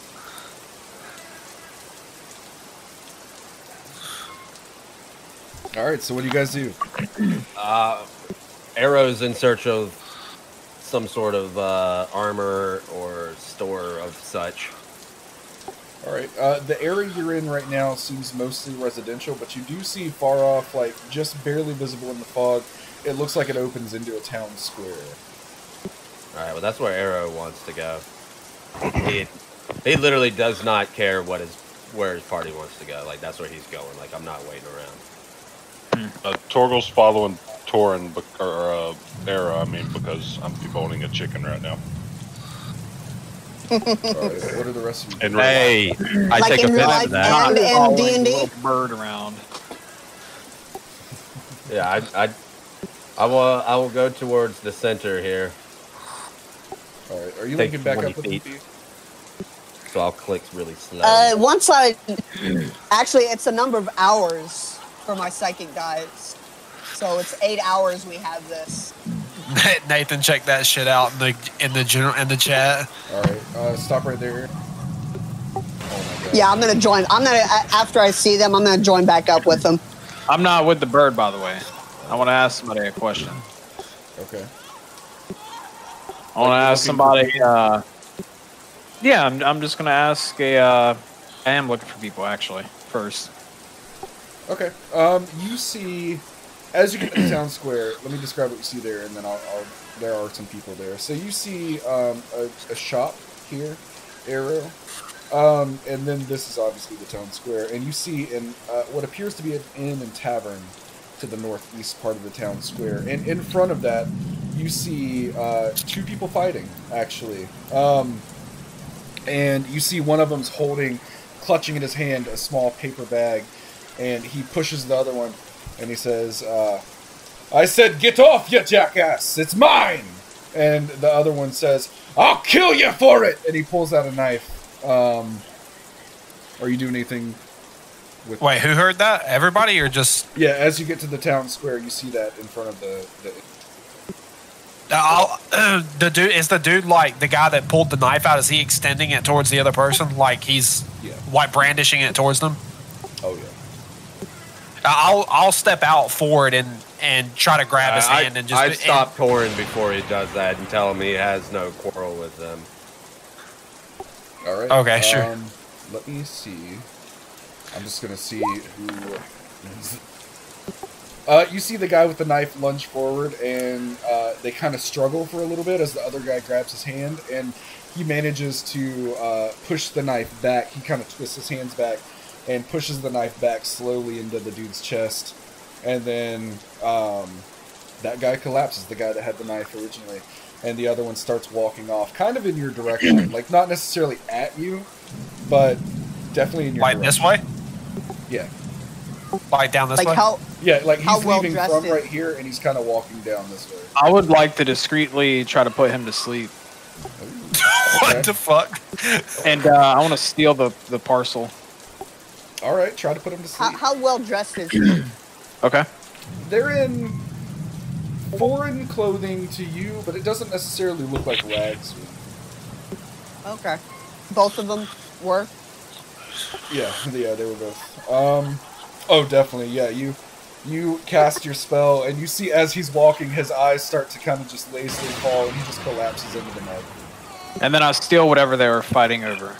All right. So what do you guys do? Arrow's in search of some sort of armor or store of such. All right. The area you're in right now seems mostly residential, but you do see far off, like just barely visible in the fog. It looks like it opens into a town square. All right. Well, that's where Arrow wants to go. He literally does not care where his party wants to go. Like that's where he's going. Like I'm not waiting around. Torgal's following Torin, or Arrow, I mean, because I'm deboning a chicken right now. Alright, what are the rest of you doing? Hey, I Like take in real offense life to that. and in D&D? Little bird around. Yeah, I will go towards the center here. Alright, are you Take linking back 20 up with feet. me? So I'll click really slow. Once actually, it's a number of hours for my psychic dies. So it's 8 hours we have this. Nathan, check that shit out in the chat. All right, stop right there. Oh my God. Yeah, I'm gonna join. After I see them, I'm gonna join back up with them. I'm not with the bird, by the way. I want to ask somebody a question. Okay. I want to ask somebody. Yeah, I'm just gonna ask I am looking for people actually first. Okay. You see, as you get to the town square, let me describe what you see there, and then there are some people there. So you see a shop here, Arrow, and then this is obviously the town square, and you see what appears to be an inn and tavern to the northeast part of the town square, and in front of that you see 2 people fighting, actually. And you see one of them's clutching in his hand a small paper bag, and he pushes the other one, and he says, I said, get off, you jackass! It's mine! And the other one says, I'll kill you for it! And he pulls out a knife. Are you doing anything with... Wait, who heard that? Everybody or just... Yeah, as you get to the town square, you see that in front of the... the dude is the dude like the guy that pulled the knife out. Is he extending it towards the other person, like he's like brandishing it towards them? Oh yeah. I'll step out forward and try to grab his hand and just. I'd stop Torin before he does that and tell him he has no quarrel with them. All right. Okay, sure. Let me see. I'm just gonna see who. You see the guy with the knife lunge forward, and they kind of struggle for a little bit as the other guy grabs his hand, and he manages to push the knife back. He kind of twists his hands back and pushes the knife back slowly into the dude's chest, and then that guy collapses, the guy that had the knife originally, and the other one starts walking off, kind of in your direction, like not necessarily at you, but definitely in your direction. This way? Yeah. Like down this way? Yeah, like he's leaving well from right here, and he's kind of walking down this way. I would like to discreetly try to put him to sleep. What the fuck? And I want to steal the parcel. All right, try to put him to sleep. How well dressed is he? Okay. They're in foreign clothing to you, but it doesn't necessarily look like rags. Okay. Both of them were? Yeah, they were both. Oh, definitely, yeah. You cast your spell, and you see as he's walking, his eyes start to kind of just lazily fall, and he just collapses into the mud. And then I steal whatever they were fighting over.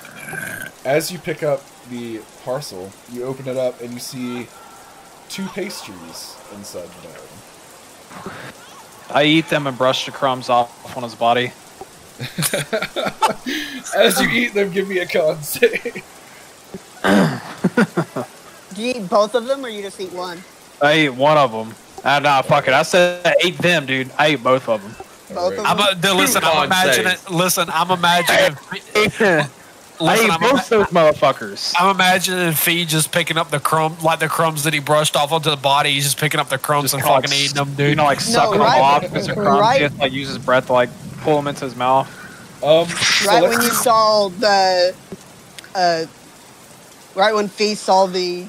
As you pick up the parcel, you open it up, and you see 2 pastries inside the bag. I eat them and brush the crumbs off on his body. As you eat them, give me a con save. Do you eat both of them, or you just eat one? I ate one of them. Nah, fuck it. I said I ate them, dude. I ate both of them. Both of them? Listen, I'm imagining. Listen, I'm imagining. I ate both those motherfuckers. I'm imagining Fee just picking up the crumbs that he brushed off onto the body. He's just picking up the crumbs and fucking eating them, dude. You know, like sucking them off because the crumbs. He has to, like, use his breath to like pull them into his mouth. Right when you saw the, right when Fee saw the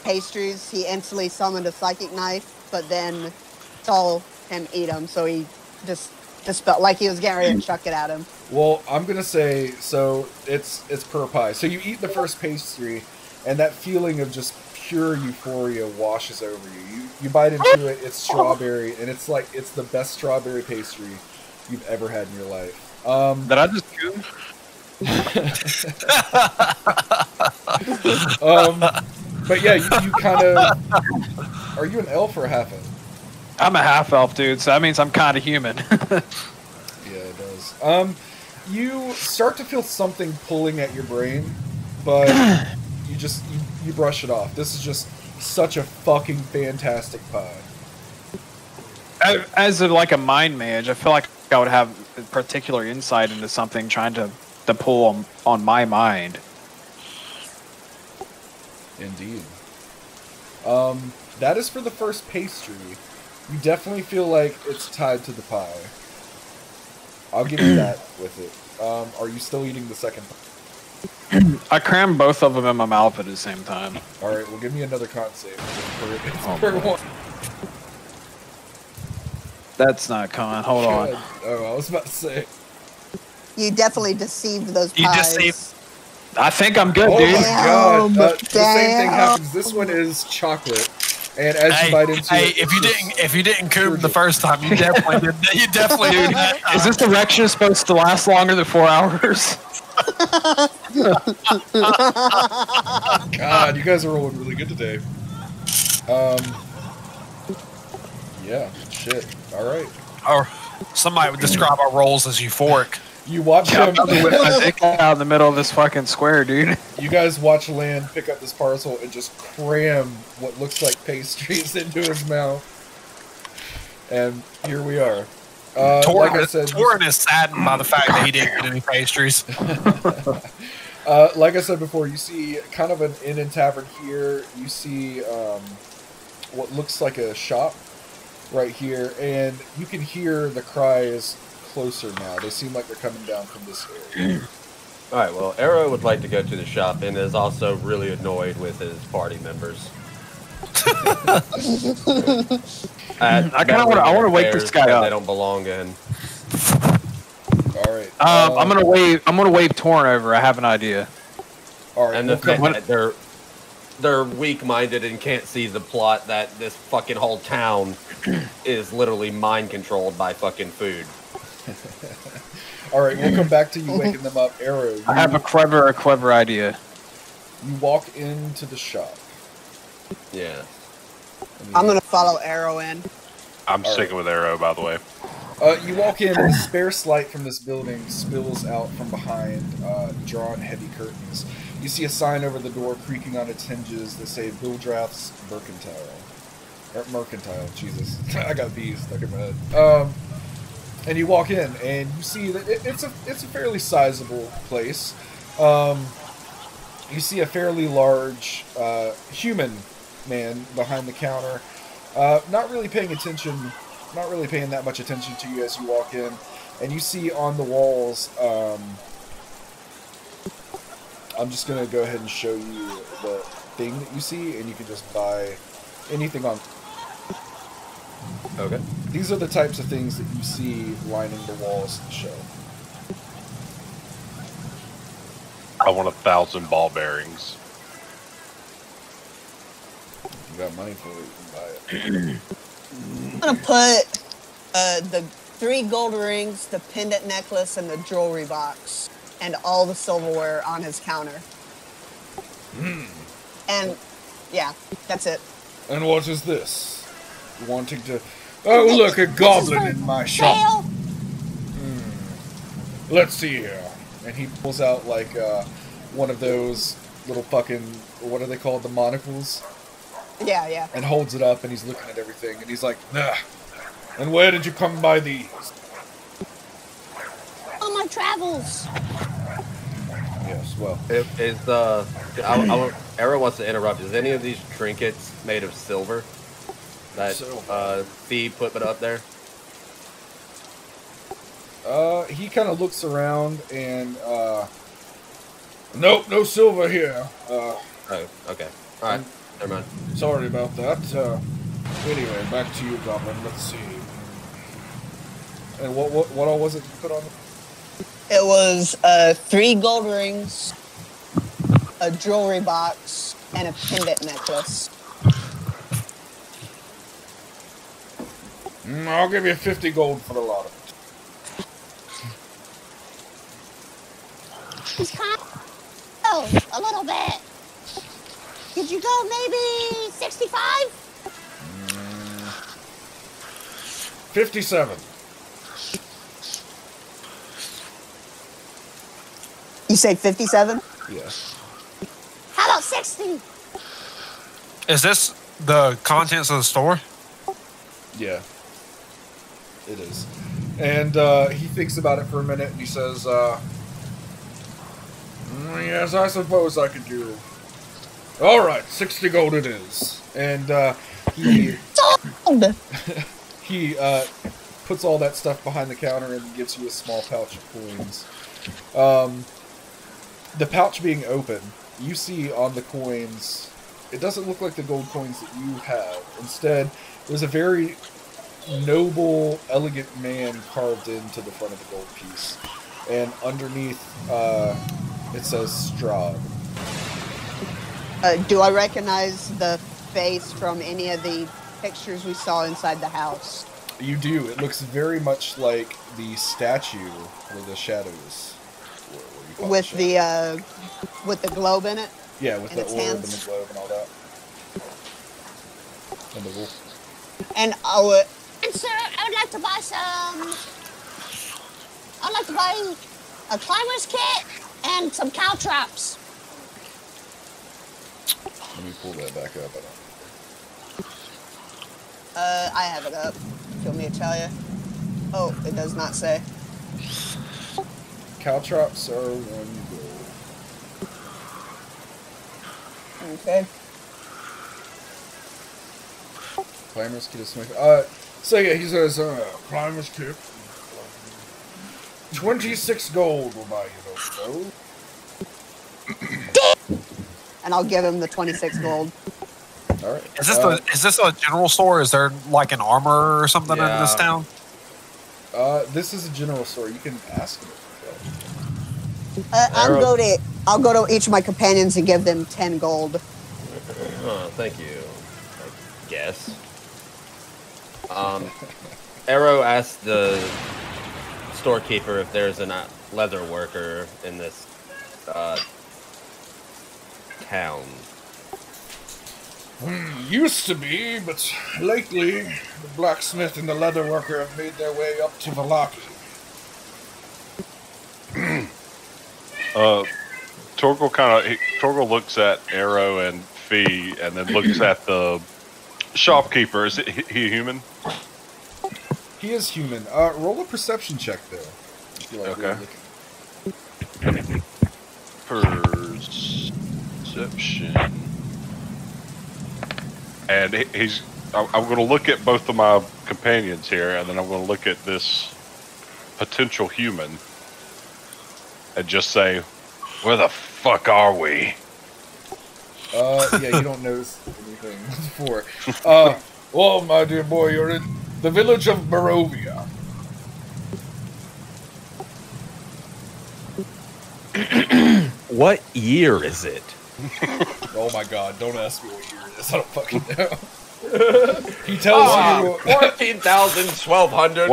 pastries, he instantly summoned a psychic knife, but then saw him eat them, so he just felt like he was getting ready to chuck it at him. Well, I'm gonna say, so it's per pie. So you eat the first pastry, and that feeling of just pure euphoria washes over you. You bite into it, it's strawberry, and it's like it's the best strawberry pastry you've ever had in your life. Did I just coom? But yeah, you kind of... Are you an elf or a half elf? I'm a half elf, dude, so that means I'm kind of human. Yeah, it does. You start to feel something pulling at your brain, but you brush it off. This is just such a fucking fantastic pie. As like a mind mage, I feel like I would have particular insight into something trying to pull on my mind. Indeed. That is for the first pastry. You definitely feel like it's tied to the pie. I'll give you that with it. Are you still eating the second pie? I crammed both of them in my mouth at the same time. Alright, well give me another con save. Per one. That's not con. Hold on. Oh, I was about to say. You definitely deceived those pies. You deceived. I think I'm good, oh dude. Oh my god. The same thing happens. This one is chocolate. And as you bite into it, if you didn't coom the first time, you definitely did. You definitely did. Is this erection supposed to last longer than 4 hours? God, you guys are rolling really good today. Yeah, shit. All right. Or somebody would describe our roles as euphoric. You watch him with my dick out in the middle of this fucking square, dude. You guys watch Land pick up this parcel and just cram what looks like pastries into his mouth. And here we are. Like I said, Torin is saddened by the fact that he didn't get any pastries. Like I said before, you see kind of an inn and tavern here. You see what looks like a shop right here, and you can hear the cries closer now. They seem like they're coming down from this area. All right. Well, Arrow would like to go to the shop and is also really annoyed with his party members. I kind of want to wake this guy up. They don't belong in. All right. I'm gonna wave Torin over. I have an idea. All right. And the fact that they're weak-minded and can't see the plot that this fucking whole town is literally mind-controlled by fucking food. All right, we'll come back to you waking them up. Arrow, I have a clever idea. You walk into the shop. Yeah. I'm gonna follow Arrow in. I'm sticking with Arrow, by the way. You walk in, and the sparse light from this building spills out from behind drawn heavy curtains. You see a sign over the door creaking on its hinges that say Bill Drafts Mercantile. Or Mercantile, Jesus. I got B's stuck in my head. And you walk in, and you see that it's a fairly sizable place. You see a fairly large human man behind the counter, not really paying that much attention to you as you walk in. And you see on the walls, I'm just going to go ahead and show you the thing that you see, and you can just buy anything on. Okay. These are the types of things that you see lining the walls of the show. I want 1,000 ball bearings. If you got money for it, you can buy it. I'm gonna put the 3 gold rings, the pendant necklace, and the jewelry box, and all the silverware on his counter. And yeah, that's it. And what is this? Wanting to... Oh, look, a goblin in my shop. Let's see here. And he pulls out, like, one of those little fucking... What are they called? The monocles? Yeah. And holds it up, and he's looking at everything, and he's like, nah. And where did you come by these? On my travels. Yes, well... Arrow wants to interrupt. Is any of these trinkets made of silver? That Fee put it up there? He kind of looks around and, nope, no silver here. Oh, okay. Alright, never mind. Sorry about that. Anyway, back to you, Goblin. Let's see. And what all was it you put on? It was 3 gold rings, a jewelry box, and a pendant necklace. I'll give you 50 gold for the lot of it. He's kind of, a little bit. Could you go maybe 65? 57. You say 57? Yes. How about 60? Is this the contents of the store? Yeah. It is. And he thinks about it for a minute and he says, yes, I suppose I could do. Alright, 60 gold it is. And he he puts all that stuff behind the counter and gives you a small pouch of coins. The pouch being open, you see on the coins, it doesn't look like the gold coins that you have. Instead, there's a very noble, elegant man carved into the front of the gold piece. And underneath, it says Strahd. Do I recognize the face from any of the pictures we saw inside the house? You do. It looks very much like the statue with the shadows. With the globe in it? Yeah, with the orb and hands? the globe and all that. And the wolf. And And sir, I would like to buy I'd like to buy a climber's kit and some cow traps. Let me pull that back up. I have it up. Do you want me to tell you? Oh, it does not say. Caltrops are 1 gold. Okay. Climber's kit is 20. So yeah, he says, Climber's kit. 26 gold will buy you those. And I'll give him the 26 gold. All right. Is this a general store? Is there like an armor or something in this town? This is a general store. You can ask him. I'll go to each of my companions and give them 10 gold. Oh, thank you. I guess. Arrow asked the storekeeper if there's a leather worker in this town. Used to be, but lately the blacksmith and the leather worker have made their way up to Valaki. Torgal looks at Arrow and Fee, and then looks at the shopkeeper. Is he human? He is human. Roll a perception check, though. If you like Okay. Perception. And I'm going to look at both of my companions here, and then I'm going to look at this potential human and just say, where the fuck are we? Yeah, you don't notice anything before. Well, my dear boy, you're in the village of Barobia. What year is it? Oh my god, don't ask me what year it is. I don't fucking know. He tells you 14,1200.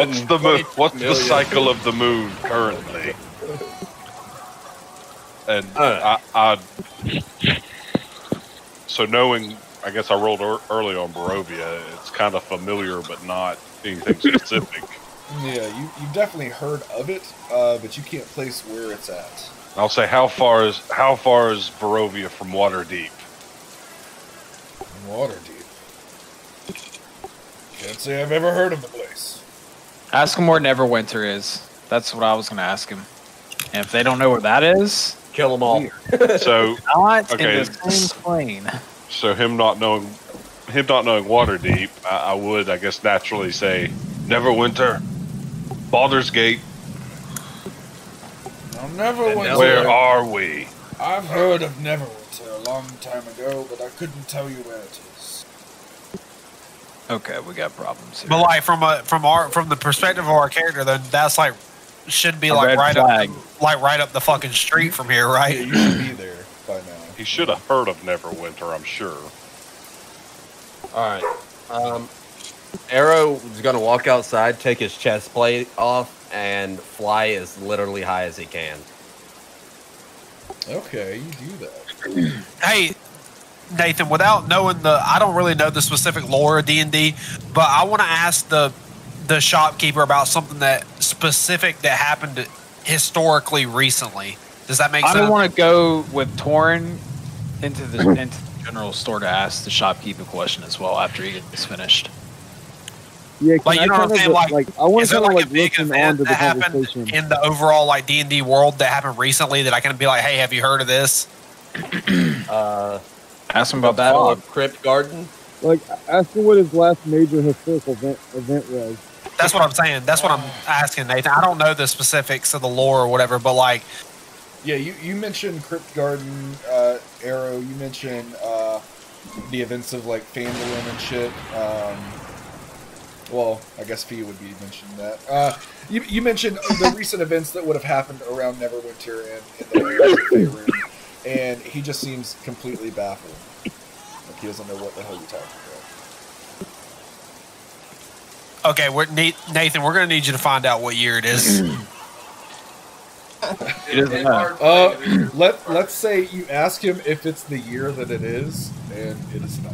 What's the cycle of the moon currently? And so knowing, I guess I rolled early on Barobia. It's kind of familiar, but not anything specific. Yeah, you've definitely heard of it, but you can't place where it's at. I'll say, how far is Barovia from Waterdeep? Waterdeep. Can't say I've ever heard of the place. Ask him where Neverwinter is. That's what I was going to ask him. And if they don't know where that is, kill them all. So not okay, in the same plane. So him not knowing Waterdeep, I would, I guess, naturally say Neverwinter, Baldur's Gate. Now, Neverwinter. Where are we? I've heard of Neverwinter a long time ago, but I couldn't tell you where it is. Okay, we got problems here. But like from the perspective of our character, then that's like should be A like red flag. right up the fucking street from here, right? Yeah, you should be there by now. He should have heard of Neverwinter, I'm sure. Alright. Arrow is going to walk outside, take his chest plate off, and fly as literally high as he can. Okay, you do that. Hey, Nathan, without knowing I don't really know the specific lore of D&D, but I want to ask the shopkeeper about something that happened historically recently. Does that make sense? I don't want to go with Torin into the general store to ask the shopkeeper question as well after he gets finished. Yeah, Like, you know what I'm saying? Like, I want is to there kind of like a big listen on event to the that happened conversation. in the overall like D&D world that happened recently that I can be like, hey, have you heard of this? Ask him about that. Crypt Garden? Like, ask him what his last major historical event was. That's what I'm saying. That's what I'm asking, Nathan. I don't know the specifics of the lore or whatever, but like, Yeah, you mentioned Crypt Garden, Arrow. You mentioned the events of like Phandalin and shit. Well, I guess Fee would be mentioning that. You mentioned the recent events that would have happened around Neverwinter and in the Faerun, and he just seems completely baffled. Like he doesn't know what the hell you're talking about. okay, Nathan, we're gonna need you to find out what year it is. He doesn't know. Let's say you ask him if it's the year that it is, and it is not.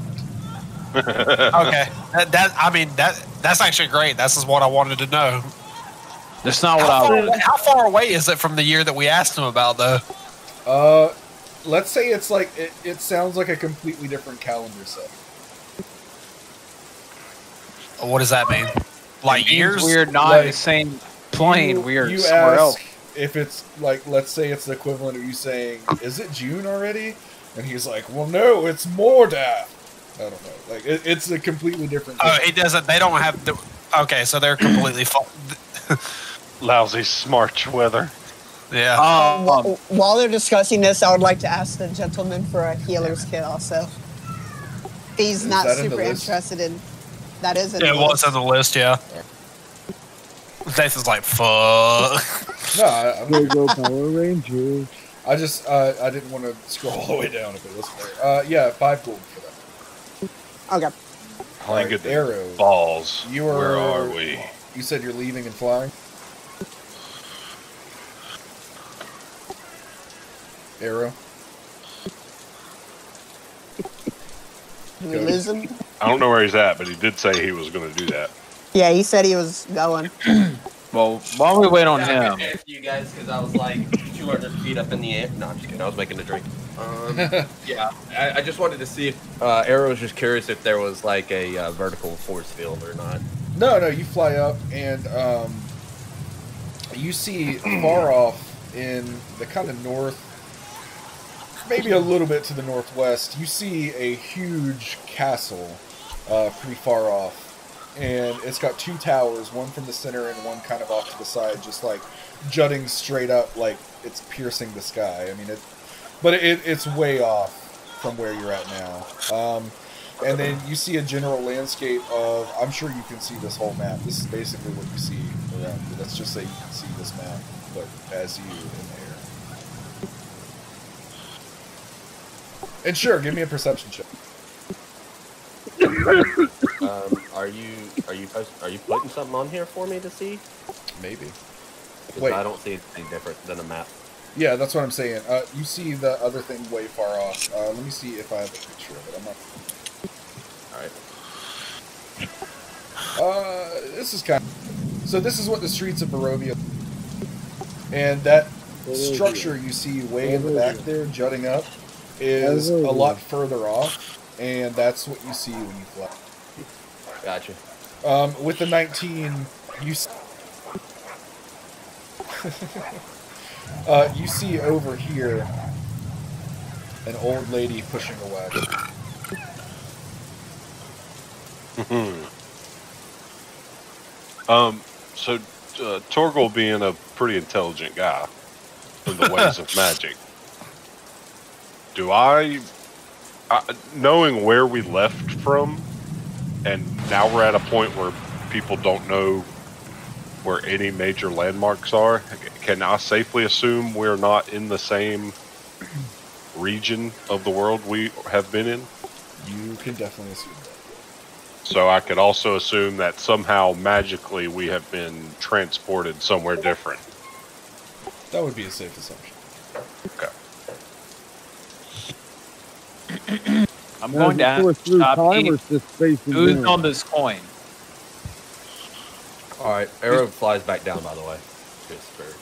Okay, that's actually great. That's just what I wanted to know. That's not what How far away is it from the year that we asked him about, though? Let's say it's like it sounds like a completely different calendar set. What does that mean? Like It means years? we're not Like, in the same plane. We are you somewhere else. ask if it's like, let's say it's the equivalent of you saying, "Is it June already?" And he's like, "Well, no, it's Mordath." I don't know. Like it's a completely different. Oh, it doesn't. They don't have. Okay, so they're completely Lousy Smarch weather. Yeah. While they're discussing this, I would like to ask the gentleman for a healer's kit also. He's not that in the super list? interested in. That is in It the was list. on the list, yeah. Nathan's like, fuck. No, I'm There go Power Rangers. I just I didn't want to scroll all the way down if it was there. Yeah, 5 gold for that. Okay. I think Arrow. Balls. You are. Where are we? You said you're leaving and flying. Arrow. Did we lose him? I don't know where he's at, but he did say he was going to do that. Yeah, he said he was going. Well, while we wait on Yeah, him, you guys, because I was like 200 feet up in the air. No, I'm just kidding. I was making a drink. Yeah, I just wanted to see if Arrow was just curious if there was like a vertical force field or not. No, you fly up and you see far off in the kind of north, maybe a little bit to the northwest, you see a huge castle pretty far off. And it's got 2 towers, one from the center and one kind of off to the side, just like jutting straight up like it's piercing the sky. I mean, it's way off from where you're at now. And then you see a general landscape of, I'm sure you can see this whole map. This is basically what you see around you. Let's just say you can see this map, but as you in the air. And sure, give me a perception check. Are you putting something on here for me to see? Maybe. Wait, I don't see anything different than a map. Yeah, that's what I'm saying. You see the other thing way far off. Let me see if I have a picture of it. I'm not. Alright. This is kind of... So this is what the streets of Barobia... And that structure you see way in the back there, jutting up, is a lot further off. And that's what you see when you fly. Gotcha. With the 19, you you see over here an old lady pushing a wagon. So Torgal being a pretty intelligent guy in the ways of magic, do I knowing where we left from, and now we're at a point where people don't know where any major landmarks are, can I safely assume we're not in the same region of the world we have been in? You can definitely assume that. So I could also assume that somehow magically we have been transported somewhere different. That would be a safe assumption. Okay. I'm going to ask shopkeep, who's on this coin? Alright, Arrow flies back down, by the way.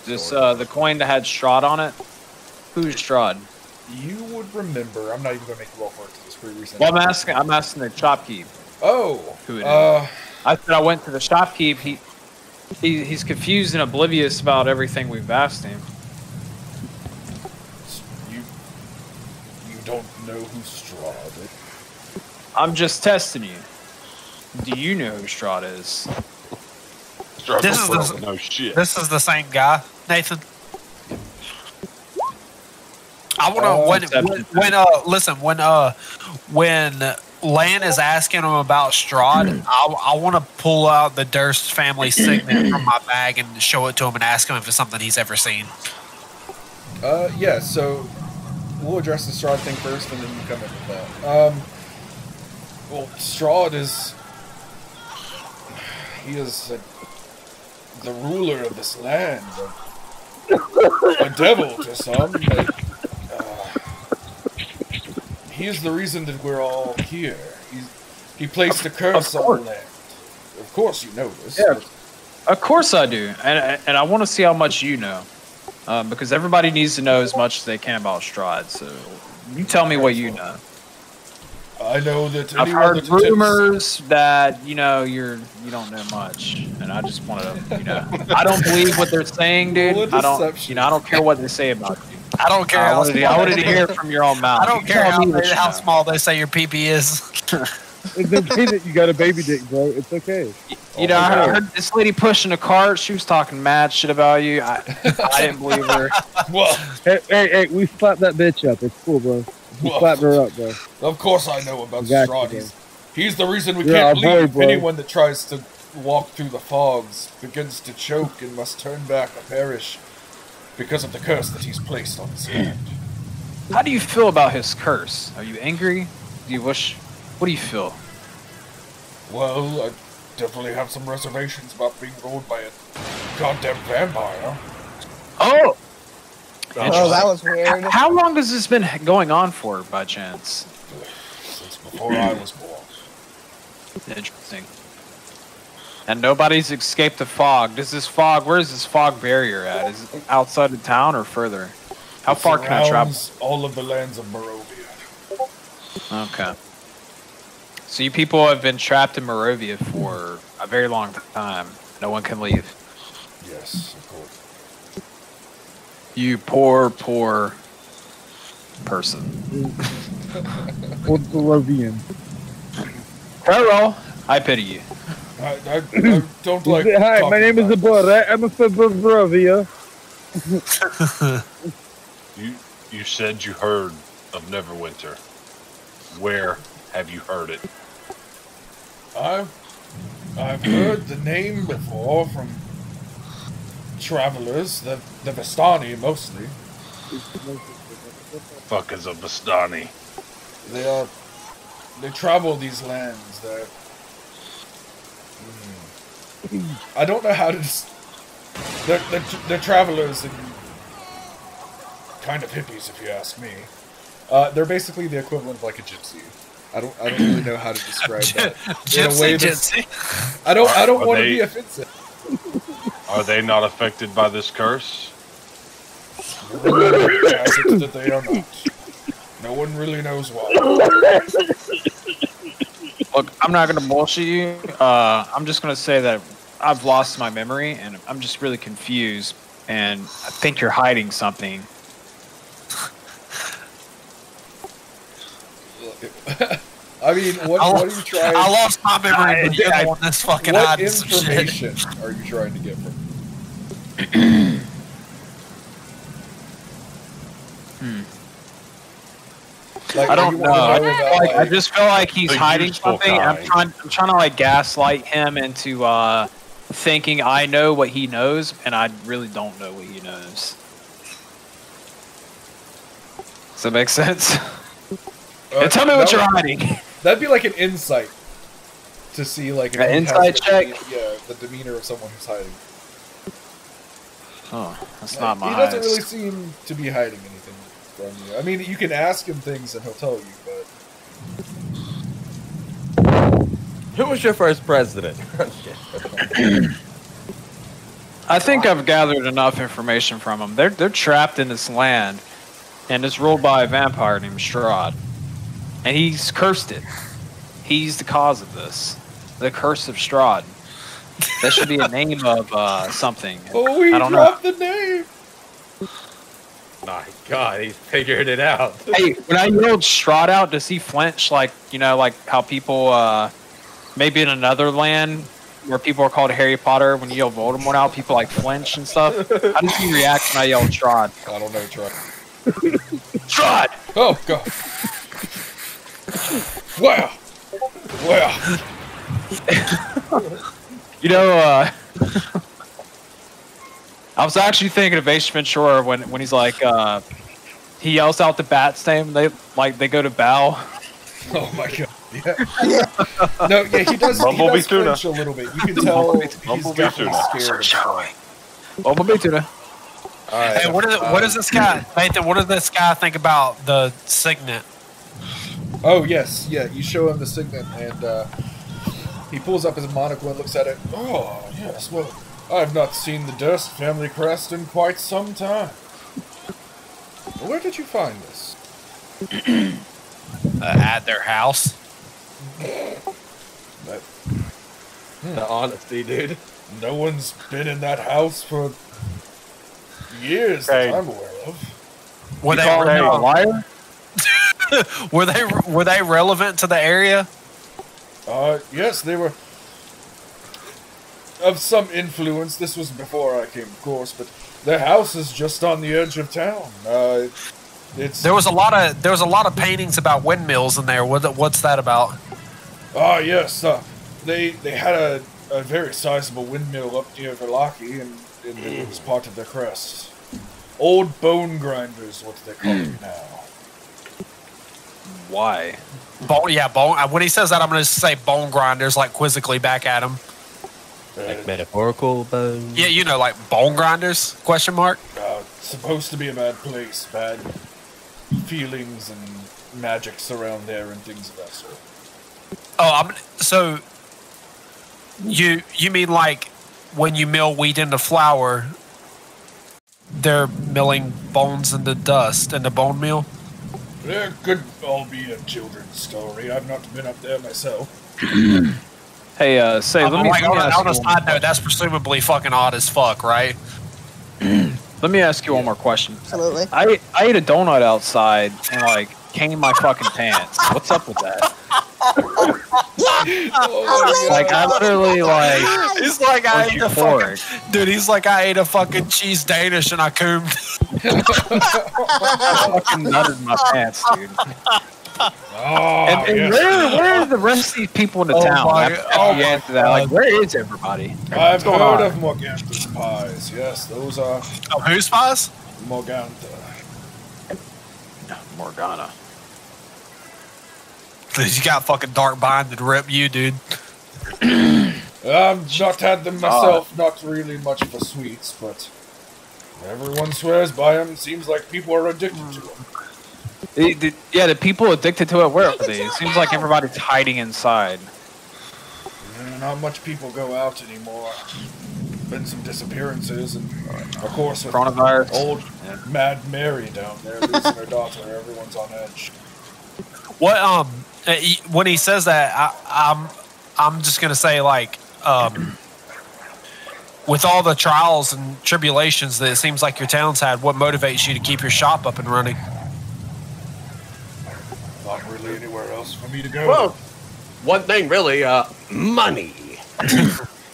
This the coin that had Strahd on it? Who's Strahd? You would remember. I'm not even going to make you roll for it because it's pretty recent. Well, I'm asking the shopkeep. Oh, who it is. I said I went to the shopkeep. He's confused and oblivious about everything we've asked him. You don't know who Strahd is? I'm just testing you. Do you know who Strahd is? No shit. This is the same guy, Nathan. I want to when Lan is asking him about Strahd, I want to pull out the Durst family signet from my bag and show it to him and ask him if it's something he's ever seen. Yeah. So we'll address the Strahd thing first, and then you come in with that. Well, Strahd is the ruler of this land, a devil to some. He's the reason that we're all here. He placed a curse on the land. Of course you know this. Yeah, of course I do, and I want to see how much you know, because everybody needs to know as much as they can about Strahd. So you tell me what you know. I know that I've anyone heard that attempts... rumors that you don't know much, and I just want to I don't believe what they're saying, dude. I don't care what they say about you. I don't care. I wanted to hear it from your own mouth. I don't You care tell me what you how know. small they say your PP is. It's okay that you got a baby dick, bro. It's okay. I heard this lady pushing a cart. She was talking mad shit about you. I didn't believe her. Well, hey, we slapped that bitch up. It's cool, bro. We slapped her up, bro. Of course I know about Exactly, Strahd. He's the reason we You're can't our boy, leave. bro. Anyone that tries to walk through the fogs begins to choke and must turn back or perish because of the curse that he's placed on his land. How do you feel about his curse? Are you angry? Do you wish? What do you feel? Well, I definitely have some reservations about being ruled by a goddamn vampire. Oh, that was weird. How long has this been going on for, by chance? Since before I was born. Interesting. And nobody's escaped the fog. Where's this fog barrier at? Is it outside of town or further? How far can I travel? All of the lands of Barobia. Okay. So you people have been trapped in Barovia for a very long time. No one can leave. Yes, of course. You poor person. Poor Barovian. Farewell. I pity you. I don't like. Hi, my name is Abora. I'm from Barovia. You said you heard of Neverwinter. Where have you heard it? I've heard the name before from travelers, the Vistani mostly. Fuck is a Vistani? They travel these lands. I don't know how to. They're travelers and kind of hippies, if you ask me. They're basically the equivalent of like a gypsy. I don't really know how to describe that. Gypsy. I don't want to be offensive. Are they not affected by this curse? That they are not. No one really knows why. Look, I'm not going to bullshit you. I'm just going to say that I've lost my memory, and I'm just really confused, and I think you're hiding something. I mean, what are you trying? I lost my memory, but yeah, on this fucking what hiding some shit. information are you trying to get from me? Like, I don't know. I just feel like he's the hiding useful something. I'm kind. trying to like gaslight him into thinking I know what he knows, and I really don't know what he knows. Does that make sense? Tell me what you're hiding. That'd be like an insight to see, like, if An he insight has check? the demeanor of someone who's hiding. Oh, that's not my He doesn't highest. really seem to be hiding anything from you. I mean, you can ask him things and he'll tell you, but Who was your first president? I think I've gathered enough information from them. They're trapped in this land, and it's ruled by a vampire named Strahd. And he's cursed it. He's the cause of this. The Curse of Strahd. That should be a name of something. he I don't dropped the name! My God, he's figured it out. Hey, when I yelled Strahd out, does he flinch like how people maybe in another land where people are called Harry Potter, when you yell Voldemort out, people like flinch and stuff? How does he react when I yell Strahd? I don't know, Strahd. Strahd! Oh, God. Wow! I was actually thinking of Ace Ventura when he's like, he yells out the bat's name. They go to bow. Oh my God! Yeah. No, yeah, he does. Bumblebee he does tuna. flinch a little bit. You can tell he's Bumblebee definitely tuna. scared. Bumblebee tuna. All right. Hey, what does this guy, Nathan? What does this guy think about the signet? Oh yes, yeah. You show him the signet, and he pulls up his monocle and looks at it. Oh yes. Well, I've not seen the Durst family crest in quite some time. Where did you find this? At their house. But, The honesty, dude. no one's been in that house for years that I'm aware of. Were You they call him a liar? were they relevant to the area? Yes, they were of some influence. This was before I came, of course, but their house is just on the edge of town. There was a lot of paintings about windmills in there. What's that about? Yes. They had a very sizable windmill up near Verlaki, and it was part of their crest. Old bone grinders, what they call it now. Why? Bone. When he says that, I'm going to say bone grinders, like quizzically back at him. Like metaphorical bones. Yeah, you know, like bone grinders? Question mark. It's supposed to be a bad place, bad feelings and magics around there and things of that sort. Oh, so you mean like when you mill wheat into flour, they're milling bones into dust in the bone mill? It could all be a children's story. I've not been up there myself. Hey, say, let me ask you on a one side more note, that's presumably fucking odd as fuck, right? Let me ask you one more question. Absolutely. I ate a donut outside and like came my fucking pants. What's up with that? Like I literally like. He's like I ate a euphoric. fucking dude. He's like I ate a fucking cheese Danish and I coomed. I fucking nutted my pants, dude. And Yes. where are the rest of these people in the town? After you answer that, like, where is everybody? I've heard of Morganta's pies. Yes, those are Oh, whose pies? Morganta. Morgana. Dude, you got fucking dark bind to rip you, dude. I've not had them myself. Not really much for sweets, but everyone swears by them. Seems like people are addicted to them. The people addicted to it, where are they? It seems like everybody's hiding inside. Not much people go out anymore. Been some disappearances, and of course with Coronavirus. old Mad Mary down there losing her daughter, everyone's on edge. What when he says that, I'm just gonna say like with all the trials and tribulations that it seems like your town's had, what motivates you to keep your shop up and running? Not really anywhere else for me to go. Well, one thing really, money.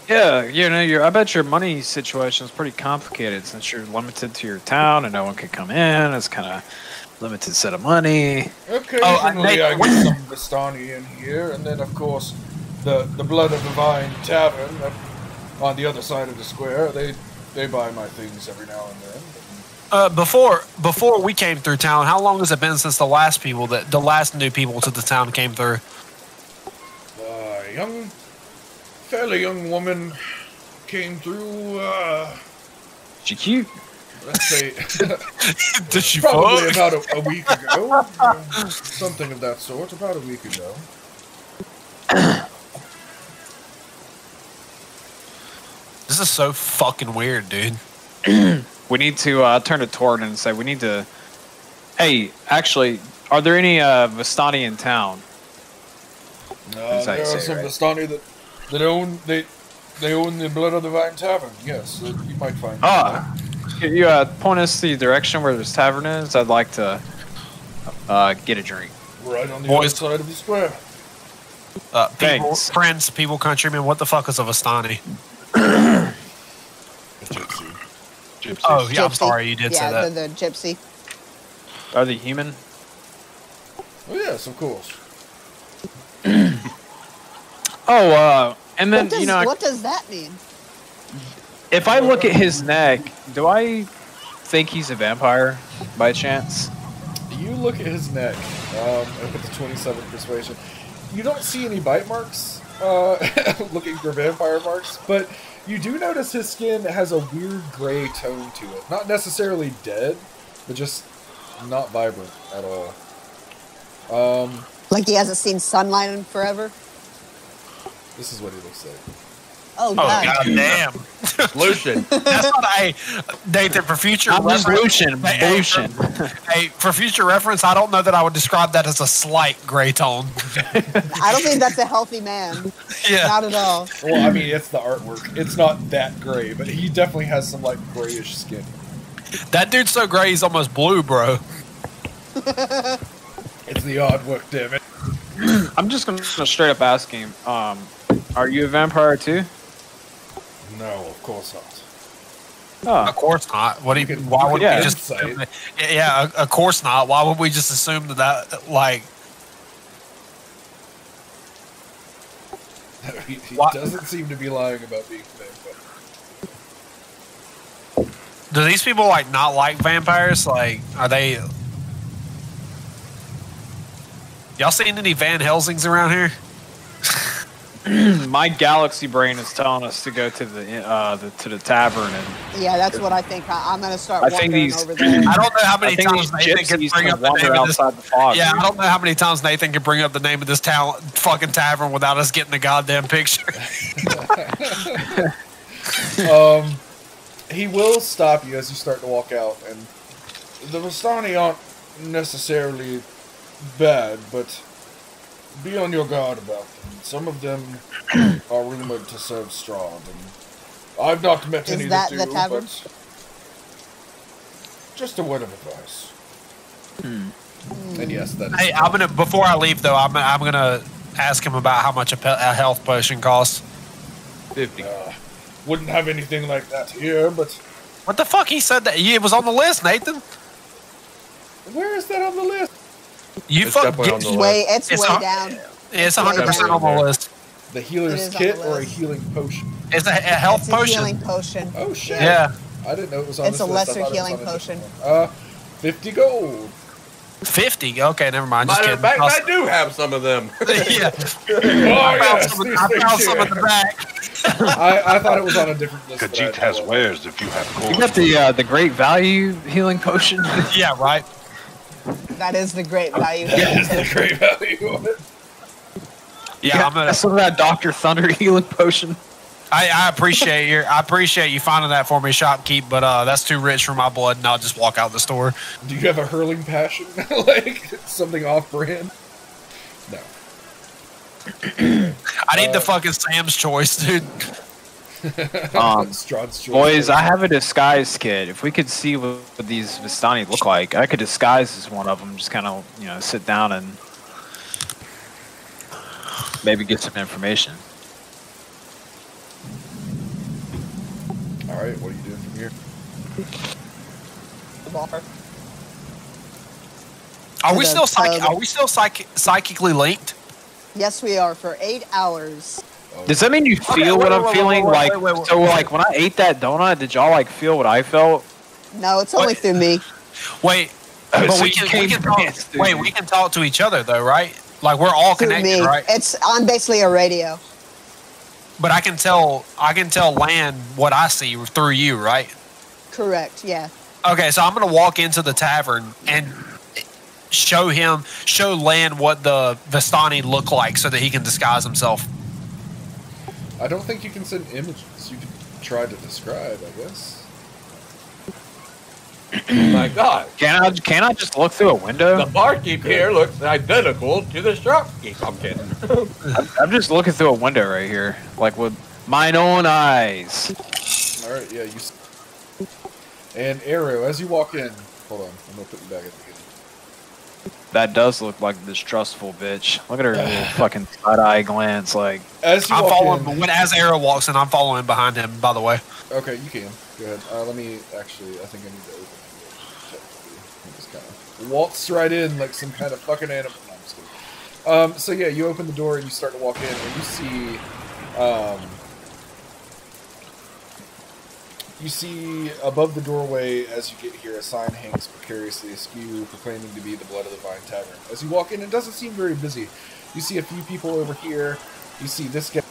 Yeah, you know, I bet your money situation is pretty complicated since you're limited to your town and no one can come in. It's kind of limited set of money. Occasionally I get some Vistani in here, and then of course the Blood of the Vine Tavern on the other side of the square. They buy my things every now and then. Before we came through town, how long has it been since the last new people to the town came through? Fairly young woman came through. She cute. Let's say, Did she probably fuck? about a week ago, something of that sort. About a week ago. This is so fucking weird, dude. We need to turn to Torn and say we need to. Hey, actually, are there any Vistani in town? There are some Vistani that own they own the Blood of the Vine Tavern. Yes, you might find. Can you point us the direction where this tavern is? I'd like to get a drink. Right on the other side of the square. Friends, people, countrymen, what the fuck is a Vistani? Gypsy. Oh, yeah, I'm Gypsy. sorry, you did say that. The gypsy. Are they human? Oh, yes, of course. And then, What does that mean? if I look at his neck, do I think he's a vampire by chance? You look at his neck, and with the 27 persuasion, you don't see any bite marks, looking for vampire marks, but you do notice his skin has a weird gray tone to it. Not necessarily dead, but just not vibrant at all. Like he hasn't seen sunlight in forever? This is what he looks like. Oh, Oh God. god damn! Lucian. That's not Nathan. For future I'm just reference, Lucian. hey, for future reference, I don't know that I would describe that as a slight gray tone. I don't think that's a healthy man. Yeah. Not at all. Well, I mean, it's the artwork. It's not that gray, but he definitely has some like grayish skin. That dude's so gray he's almost blue, bro. It's the artwork, damn it. I'm just gonna straight up ask him. Are you a vampire too? No, of course not. Oh, Of course not. What do you? You can- Why you would can we just? insight. Assume that, yeah, of course not. Why would we just assume that like? He What? doesn't seem to be lying about being a vampire. Do these people like not like vampires? Like, are they? Y'all seen any Van Helsings around here? my galaxy brain is telling us to go to the tavern, and Yeah, that's what I think. I'm going to start I think wandering these- over there. I don't know how many I think times these Nathan can gypsies bring can up the wander name of this. outside the fog. Yeah, dude. I don't know how many times Nathan can bring up the name of this fucking tavern without us getting the goddamn picture. He will stop you as you start to walk out, and the Vistani aren't necessarily bad, but be on your guard about them. Some of them are rumored to serve Strahd, and I've not met Is any that that the do, tavern? but just a word of advice. And yes, that is. Hey, I'm gonna before I leave though, I'm gonna ask him about how much a health potion costs. 50. Wouldn't have anything like that here, but What the fuck? He said that it was on the list, Nathan. where is that on the list? You It's fuck. definitely on the list. It's It's way a- down. It's 100% on the list. The It healer's is on kit the or a list. healing potion? It's a health It's a potion. healing potion. Oh shit! Yeah, I didn't know it was on It's this a list. I lesser thought it was healing on a different potion. one. 50 gold. 50. Okay, never mind. Just Matter of kidding. fact, I do have some of them. Yeah, Oh, I yes, found these some things in here. the back. I thought it was on a different list. but I Khajiit didn't has know. wares if you have You gold. got the great value healing potion. Yeah, right. That is the great value. That's the great value of it. Yeah, I'm gonna. some of that Dr. Thunder healing potion. I appreciate you finding that for me, shopkeep, but that's too rich for my blood, and I'll just walk out the store. Do you have a hurling passion? Like something off brand? No. I need the fucking Sam's Choice, dude. Strahd's choice. Boys, I have a disguise kit. If we could see what these Vistani look like, I could disguise as one of them. Just kind of, sit down and maybe get some information. All right, what are you doing from here? Are we the still tub. psychically linked? Yes, we are for 8 hours. Does that mean you feel what I'm feeling? Like, so like when I ate that donut, did y'all like feel what I felt? No, it's only What? through me. Wait, Oh, but so we you can came talk. past, dude. Wait, we can talk to each other though, right? Like we're all Through connected, me. right? I'm basically a radio. But I can tell Land what I see through you, right? Correct. Yeah. Okay, so I'm gonna walk into the tavern and show Land what the Vistani look like so that he can disguise himself. I don't think you can send images. You can try to describe, I guess. My God. Can I just look through a window? The barkeep here looks identical to the shopkeep. I'm kidding. I'm just looking through a window right here, like with mine own eyes. All right, yeah, you. And Arrow, as you walk in, hold on, I'm gonna put you back at the beginning. That does look like a distrustful bitch. Look at her little fucking side-eye glance. Like, As you I'm walk following in, as Arrow walks in. I'm following behind him. By the way, okay, you can go ahead. Let me actually. I think I need to open it. Technically, just kind of waltz right in like some kind of fucking animal. No, I'm just kidding. So yeah, you open the door and you start to walk in, and you see. You see above the doorway as you get here, a sign hangs precariously askew, proclaiming to be the Blood of the Vine Tavern. As you walk in, it doesn't seem very busy. You see a few people over here. You see this guy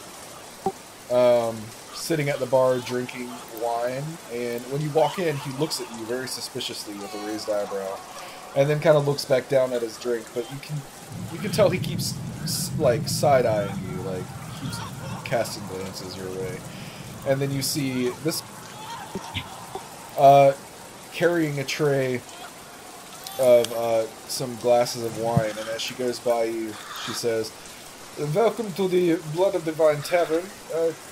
sitting at the bar drinking wine, and when you walk in, he looks at you very suspiciously with a raised eyebrow, and then kind of looks back down at his drink. But you can tell he keeps like side eyeing you, like keeps casting glances your way. And then you see this carrying a tray of some glasses of wine, and as she goes by you, she says, "Welcome to the Blood of the Vine Tavern.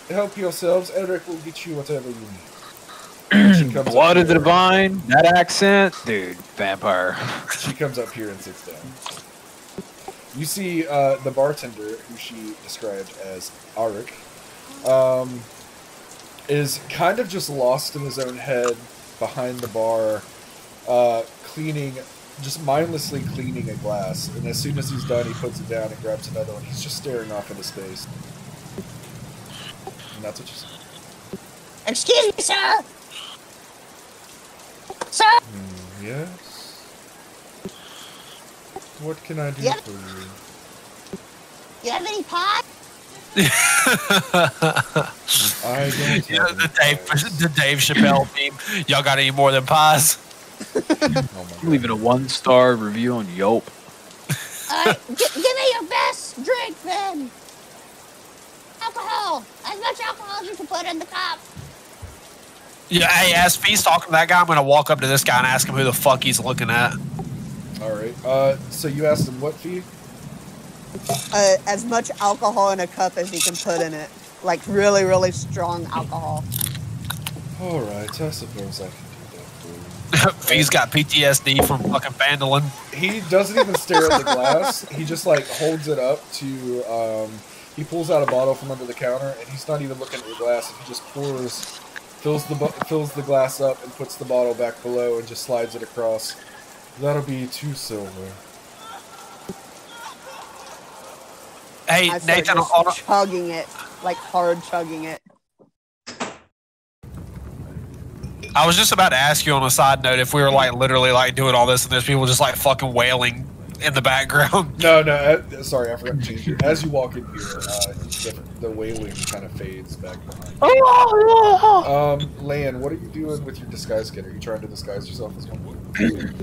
Help yourselves. Eric will get you whatever you need." Blood of the Vine? That accent? Dude, vampire. She comes up here and sits down. You see the bartender, who she described as Arik, is kind of just lost in his own head behind the bar, just mindlessly cleaning a glass. And as soon as he's done, he puts it down and grabs another one. He's just staring off into space. And that's what you see. Excuse me, sir. Sir. Yes. What can I do for you? You have any pie? I don't know the Dave Chappelle meme. Y'all got any more than pies? Leave it a 1-star review on Yelp. Alright, give me your best drink then. Alcohol. As much alcohol as you can put in the cup. Yeah, hey, as Fee's talking to that guy, I'm going to walk up to this guy and ask him who the fuck he's looking at. Alright, so you asked him what, Fee? As much alcohol in a cup as you can put in it. Like really, really strong alcohol. Alright, I suppose I can do that for you. Fee's got PTSD from fucking Vandalin. He doesn't even stare at the glass. He just like holds it up to, he pulls out a bottle from under the counter, and he's not even looking at the glass. He just fills the glass up and puts the bottle back below and just slides it across. That'll be 2 silver. Hey, I start Nathan, just chugging it, like hard chugging it. I was just about to ask you on a side note if we were like literally like doing all this and there's people just like fucking wailing in the background. No, sorry, I forgot to change it. As you walk in here, the wailing kind of fades back behind. Lan, what are you doing with your disguise kit? Are you trying to disguise yourself as one?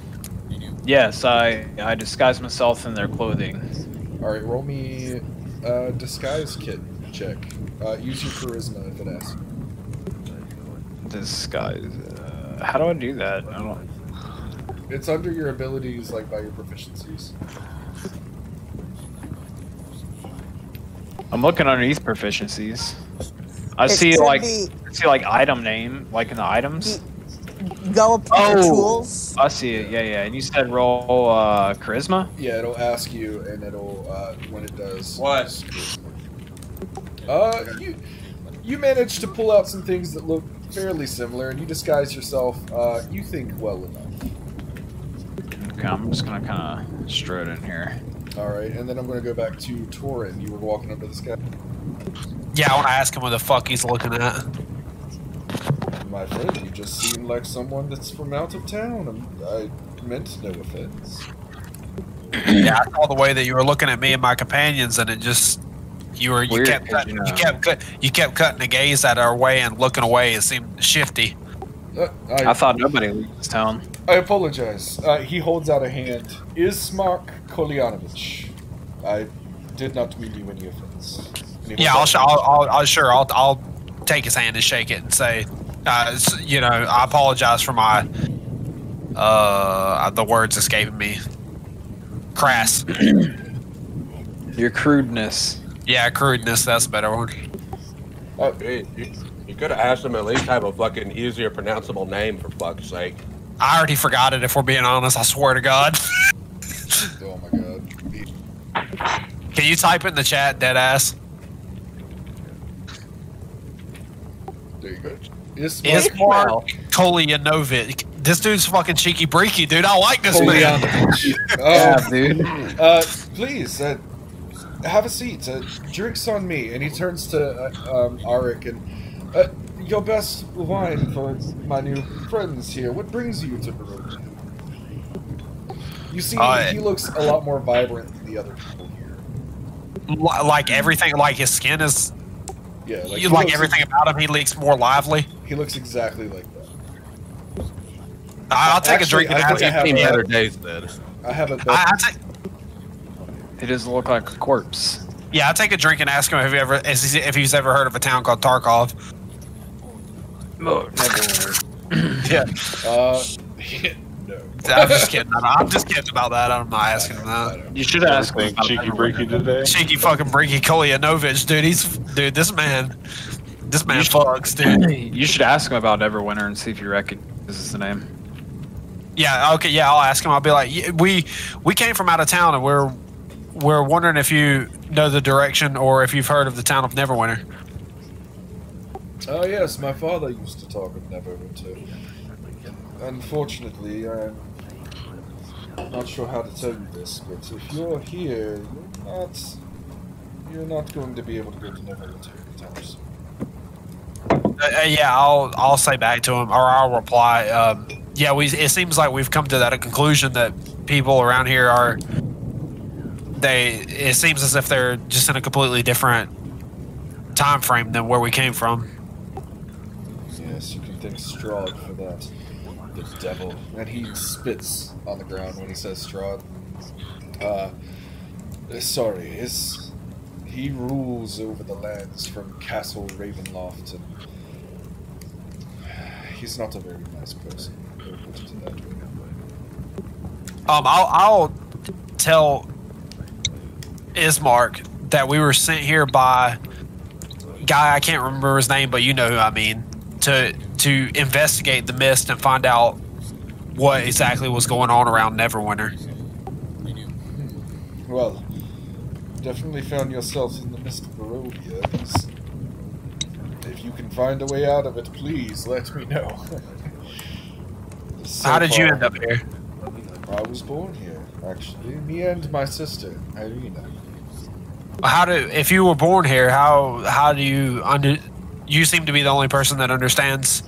Yes, I disguise myself in their clothing. Alright, roll me a disguise kit check. Use your charisma if it asks. Disguise. How do I do that? I don't. It's under your abilities, like by your proficiencies. I'm looking underneath proficiencies. I see like item name, like in the items. Go up to your tools. I see it. Yeah. And you said roll charisma? Yeah, it'll ask you, and it'll when it does. What? You managed to pull out some things that look fairly similar, and you disguise yourself. You think well enough. Okay, I'm just gonna kind of strut in here. All right, and then I'm gonna go back to Torin. You were walking up to this guy. Yeah, I want to ask him what the fuck he's looking at. My friend, you just seem like someone that's from out of town. I meant no offense. Yeah, I saw the way that you were looking at me and my companions, and it just you kept cutting the gaze at our way and looking away. It seemed shifty. I thought nobody leaves this town. I apologize. He holds out a hand. Ismark Kolyanovich. I did not mean you any offense. Yeah, I'll take his hand and shake it and say, I apologize for my the words escaping me. Crass. Your crudeness. Yeah, crudeness. That's a better word. Hey, you could have asked him at least have a fucking easier pronounceable name, for fuck's sake. I already forgot it, if we're being honest. I swear to God. Oh my god. Can you type it in the chat, deadass? There you go. Ismark Kolyanovich. This dude's fucking cheeky breaky, dude. I like this man. Yeah, dude. Please, have a seat. Drinks on me. And he turns to Arik and your best wine for my new friends here. What brings you to Barobia? You see, he looks a lot more vibrant than the other people here. Like everything, like his skin is. Yeah, like everything about him, he looks more lively. He looks exactly like that. I'll take a drink and ask him. Better days then. I have a. He doesn't look like a corpse. Yeah, I'll take a drink and ask him if he's ever heard of a town called Tarkov. Oh, Neverwinter. Yeah. No. I'm just kidding. I'm just kidding about that. I'm not asking him that. You should ask him Think about Cheeky Neverwinter. Breaky today? Cheeky fucking Brinky Kolyanovich, dude. This man fucks, dude. You should ask him about Neverwinter and see if you recognizes the name. Yeah, okay, yeah, I'll ask him. I'll be like, we came from out of town, and we're wondering if you know the direction or if you've heard of the town of Neverwinter. Oh yes, my father used to talk of Neverwinter. Unfortunately, I'm not sure how to tell you this, but if you're here, you're not going to be able to go to Neverwinter anytime soon. Yeah, I'll say back to him, or I'll reply. Yeah, it seems like we've come to that conclusion that people around here are. It seems as if they're just in a completely different time frame than where we came from. Yes, you can thank Strahd for that. The devil. And he spits on the ground when he says Strahd. Sorry, he rules over the lands from Castle Ravenloft, and he's not a very nice person. We'll put it to that way. I'll tell Ismark that we were sent here by a guy, I can't remember his name, but you know who I mean, to investigate the mist and find out what exactly was going on around Neverwinter. Well, definitely found yourself in the mist of Barobia. If you can find a way out of it, please let me know. How did you end up here? I was born here, actually. Me and my sister, Irina. If you were born here, how do you you seem to be the only person that understands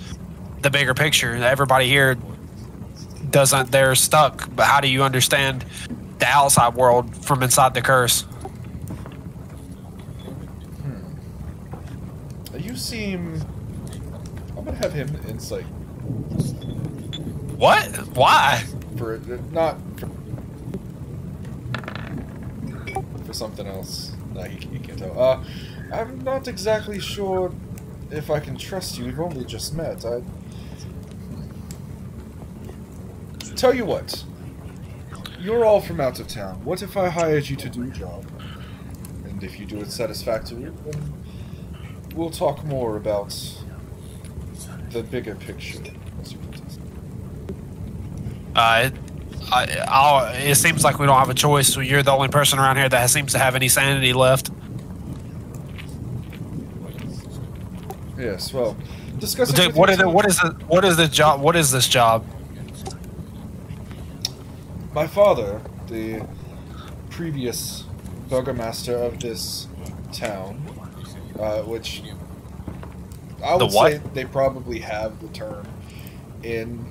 the bigger picture. Everybody here doesn't, they're stuck, but how do you understand the outside world from inside the curse? You seem... I'm gonna have him insight. What? Why? For not for something else. No, he can't tell. I'm not exactly sure if I can trust you. We've only just met. Tell you what. You're all from out of town. What if I hired you to do a job? And if you do it satisfactorily, then we'll talk more about the bigger picture, as you put it. It seems like we don't have a choice. So you're the only person around here that seems to have any sanity left. Yes, well, discuss it. Dude, what is the job? What is this job? My father, the previous burgomaster of this town, which I would say they probably have the term in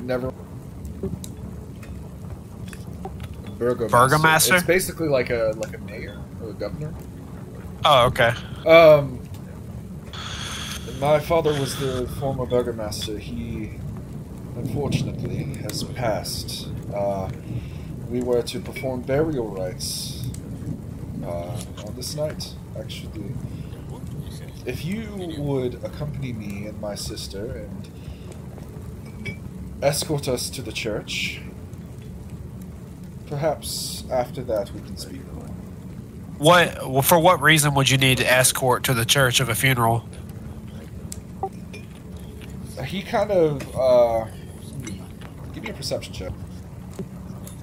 never. Burgomaster? It's basically like a mayor or a governor. Oh, okay. My father was the former burgomaster. He, unfortunately, has passed. We were to perform burial rites on this night, actually. If you would accompany me and my sister and escort us to the church, perhaps after that we can speak more. For what reason would you need to escort to the church of a funeral? He kind of, give me a perception check.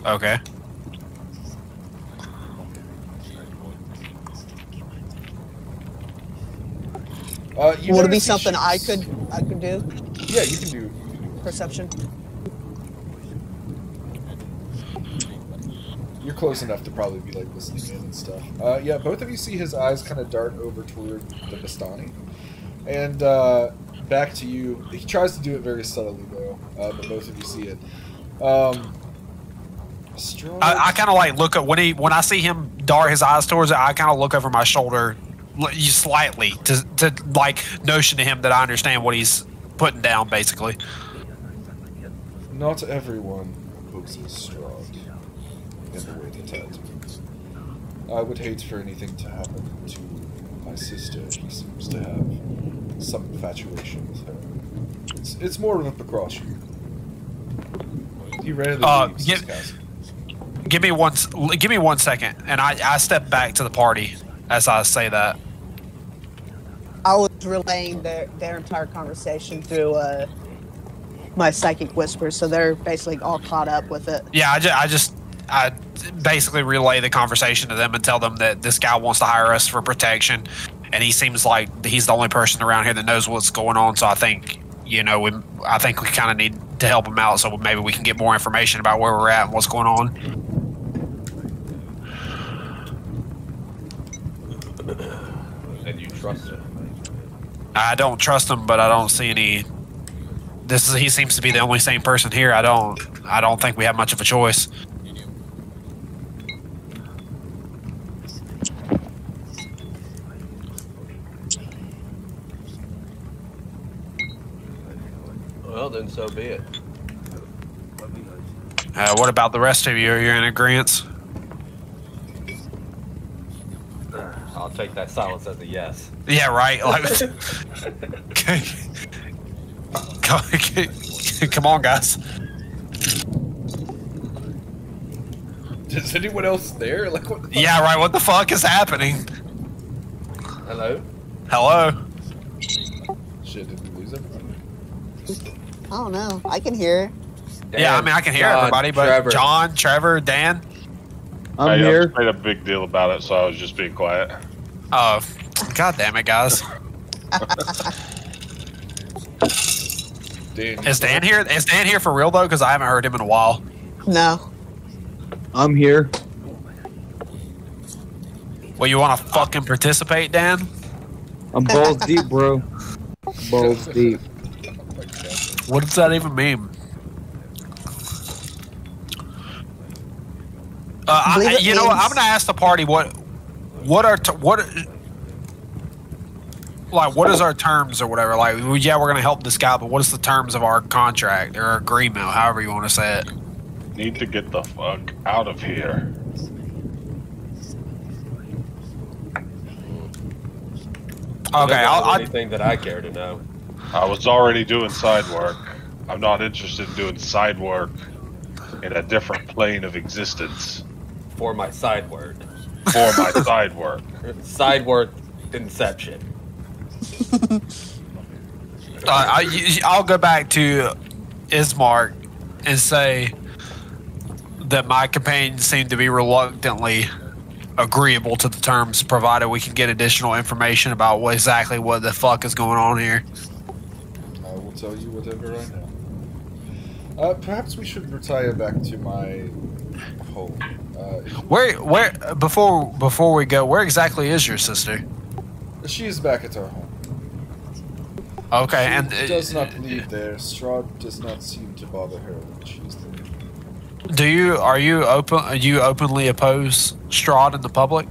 Okay. Would it be something I could do? Yeah, you can do Perception. You're close enough to probably be like listening in and stuff. Yeah, both of you see his eyes kind of dart over toward the Bastani, and back to you. He tries to do it very subtly though, but both of you see it. I kind of like look at when I see him dart his eyes towards it. I kind of look over my shoulder, slightly to like notion to him that I understand what he's putting down, basically. Not everyone opposes Strahd in the way that I do. I would hate for anything to happen to my sister. She seems to have some infatuation with her. It's more of a precaution. He rarely leaves his castle. Give me one second, and I step back to the party as I say that. I was relaying their entire conversation through my psychic whisper, so they're basically all caught up with it. Yeah, I basically relay the conversation to them and tell them that this guy wants to hire us for protection, and he seems like he's the only person around here that knows what's going on. So I think we kind of need to help him out, so maybe we can get more information about where we're at and what's going on. And you trust him? I don't trust him, but I don't see any. He seems to be the only sane person here. I don't think we have much of a choice. Well, then so be it. What about the rest of you? You're in agreement? I'll take that silence as a yes. Yeah, right. Like, come on, guys. Is anyone else there? Like, what the fuck? Yeah, right. What the fuck is happening? Hello? Hello? Shit, did we lose everyone? I don't know. I can hear. Dan, yeah, I mean, I can hear John, everybody, but Trevor. John, Trevor, Dan. I'm here. I made a big deal about it, so I was just being quiet. Oh, god damn it, guys. Dan, Is Dan here? Is Dan here for real, though? Because I haven't heard him in a while. No. I'm here. Well, you want to fucking participate, Dan? I'm balls deep, bro. Balls deep. What does that even mean? You know what? I'm gonna ask the party what is our terms or whatever. Like, yeah, we're gonna help this guy, but what is the terms of our contract or agreement, however you want to say it? Need to get the fuck out of here. Okay, anything that I care to know. I was already doing side work. I'm not interested in doing side work in a different plane of existence. For my side work. For my side work. Side work inception. I'll go back to Ismark and say that my companions seem to be reluctantly agreeable to the terms, provided we can get additional information about exactly what the fuck is going on here. I will tell you whatever I know. Perhaps we should retire back to my home. Before we go, where exactly is your sister? She is back at our home. Okay, She and does not leave there. Strahd does not seem to bother her when she's there. are you openly oppose Strahd in the public?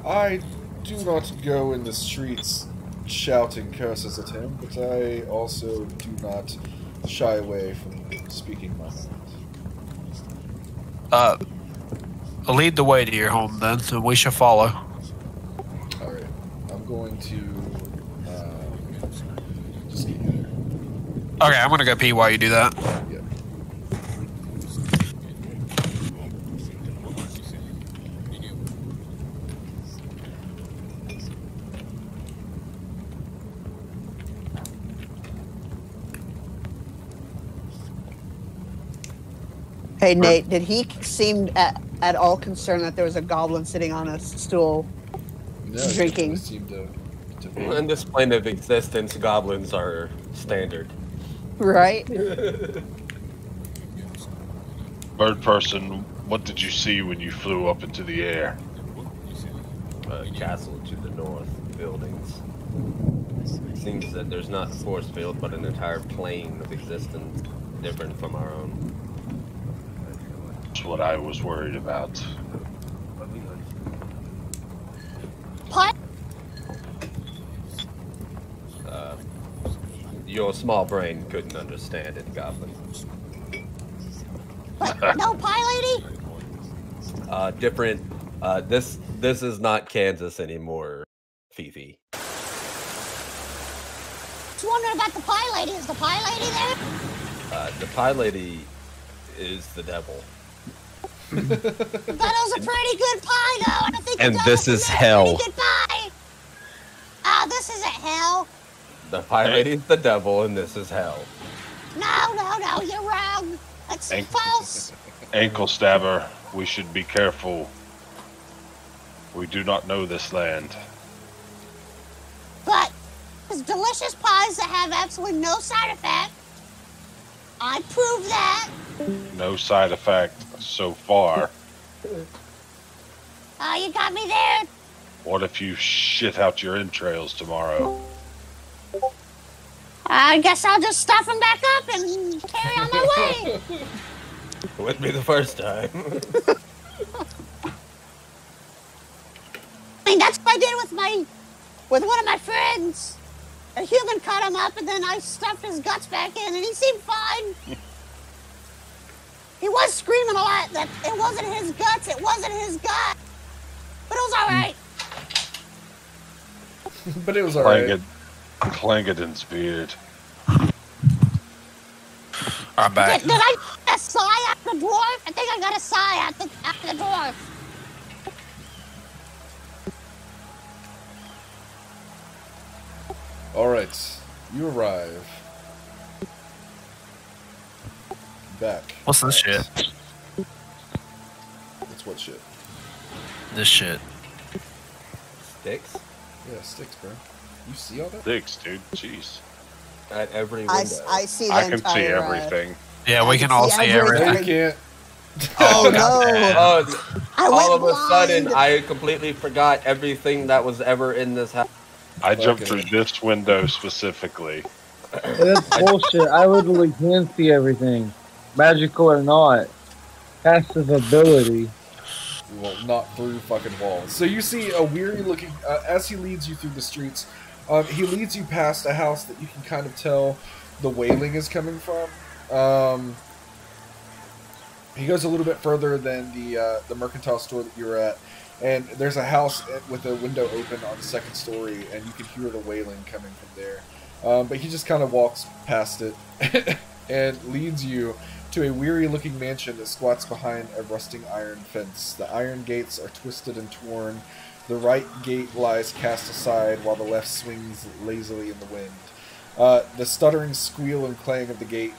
I do not go in the streets shouting curses at him, but I also do not shy away from speaking my mind. Lead the way to your home then, and we shall follow. Alright, I'm going to just get here. Okay, I'm gonna go pee while you do that. Yeah. Hey, Nate, did he seem at all concerned that there was a goblin sitting on a stool No, it drinking? doesn't seem to be. In this plane of existence, goblins are standard. Right? Bird person, what did you see when you flew up into the air? A castle to the north, buildings. It seems that there's not a force field, but an entire plane of existence different from our own. That's what I was worried about. What? Your small brain couldn't understand it, Goblin. What? No pie lady? Different. This is not Kansas anymore, Fifi. just wondering about the pie lady. Is the pie lady there? The pie lady is the devil. That was a pretty good pie, though. I don't think. And this is hell. Pretty good pie. Oh, this isn't hell. The pie lady is the devil, and this is hell. No, you're wrong. That's false. Ankle stabber, we should be careful. We do not know this land. But there's delicious pies that have absolutely no side effect. I prove that. No side effect so far. Oh, you got me there. What if you shit out your entrails tomorrow? I guess I'll just stuff them back up and carry on my way. Wouldn't be the first time. I mean, that's what I did with one of my friends. A human cut him up, and then I stuffed his guts back in, and he seemed fine. He was screaming a lot that it wasn't his guts, but it was all right. But it was alright. Clangadin's beard. I'm back. Did I get a sigh at the dwarf? I think I got a sigh at the dwarf. Alright, you arrive. Back. What's this shit? It's what shit? This shit. Sticks? Yeah, sticks, bro. You see all that? Sticks, dude. Jeez. At every window. I see the I can entire, see everything. Yeah, we can all see everything. No, you can't. Oh, no. Oh, I all of went a sudden, blind. I completely forgot everything that was ever in this house. I jumped through this window specifically. That's bullshit. I literally can see everything. Magical or not. Passive ability. Well, not through fucking walls. So you see a weary looking, as he leads you through the streets, he leads you past a house that you can kind of tell the wailing is coming from. He goes a little bit further than the mercantile store that you were at, and there's a house with a window open on the second story, and you can hear the wailing coming from there. But he just kind of walks past it and leads you to a weary-looking mansion that squats behind a rusting iron fence. The iron gates are twisted and torn. The right gate lies cast aside, while the left swings lazily in the wind. The stuttering squeal and clang of the gate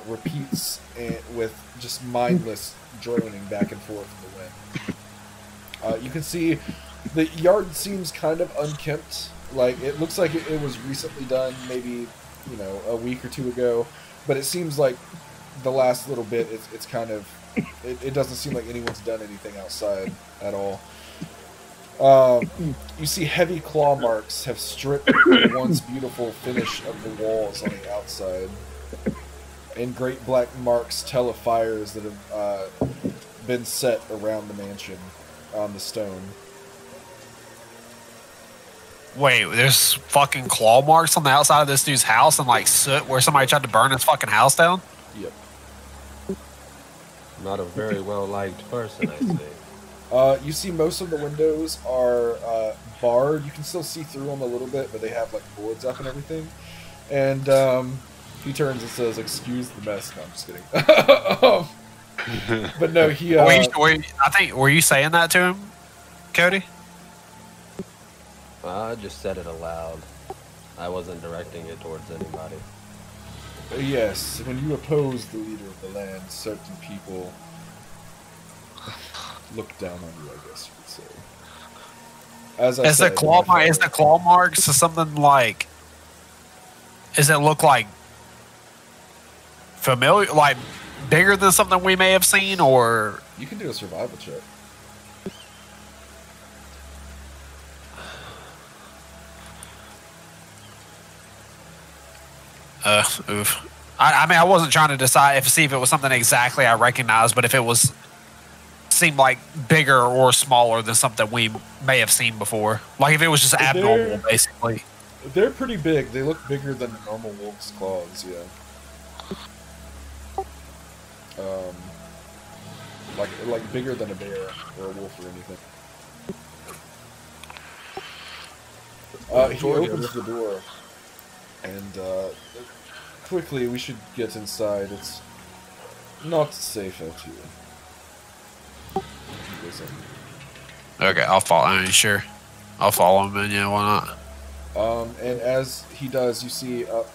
repeats with just mindless droning back and forth in the wind. You can see the yard seems kind of unkempt. Like, it looks like it was recently done, maybe, a week or two ago. But it seems like the last little bit, it's kind of... It doesn't seem like anyone's done anything outside at all. You see heavy claw marks have stripped the once beautiful finish of the walls on the outside. And great black marks tell of fires that have been set around the mansion on the stone. Wait, there's fucking claw marks on the outside of this dude's house and like soot where somebody tried to burn his fucking house down? Yep. Not a very well-liked person, I see. You see most of the windows are barred. You can still see through them a little bit, but they have like boards up and everything. And he turns and says, "Excuse the mess." No, I'm just kidding. But no, he... were you saying that to him, Cody? I just said it aloud. I wasn't directing it towards anybody. Yes, when you oppose the leader of the land, certain people look down on you, I guess you could say. As I said, Is the claw marks something like? Does it look like familiar, like bigger than something we may have seen, or? You can do a survival check. Oof. I mean, I wasn't trying to see if it was something exactly I recognized, but if it seemed like bigger or smaller than something we may have seen before. Like if it was just abnormal, basically. They're pretty big. They look bigger than the normal wolf's claws, yeah. Like bigger than a bear or a wolf or anything. He opens the door. And quickly, we should get inside. It's not safe out here. He goes in. Okay, I'll follow. I mean, sure, I'll follow him. And yeah, why not? And as he does, you see up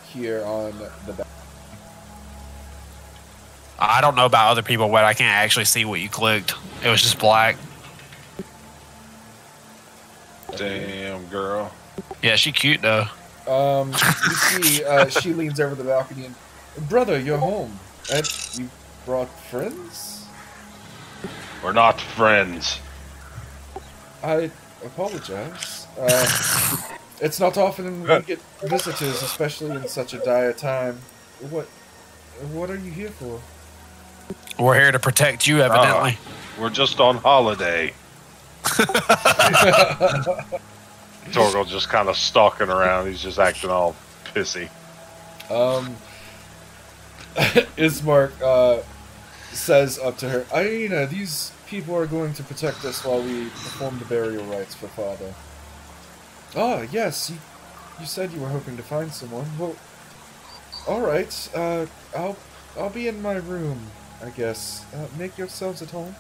here on the back. I don't know about other people, but I can't actually see what you clicked. It was just black. Damn, girl. Yeah, she cute though. You see, she leans over the balcony and, brother, you're home. And you brought friends? We're not friends. I apologize. It's not often we get visitors, especially in such a dire time. What are you here for? We're here to protect you, evidently. We're just on holiday. Torgal just kind of stalking around. He's just acting all pissy. Ismark says up to her, Aina, these people are going to protect us while we perform the burial rites for Father. Ah, yes, you said you were hoping to find someone. Well, alright, I'll be in my room, I guess. Make yourselves at home.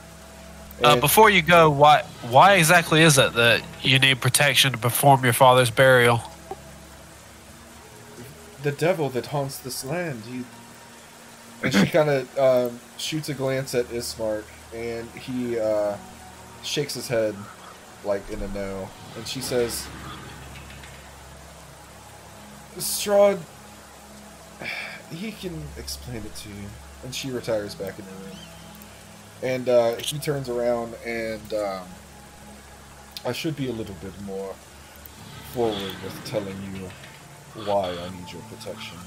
Before you go, why exactly is it that you need protection to perform your father's burial? The devil that haunts this land, And she kind of shoots a glance at Ismark, and he shakes his head, like in a no. And she says, Strahd, he can explain it to you. And she retires back in the room. And he turns around, and I should be a little bit more forward with telling you why I need your protection.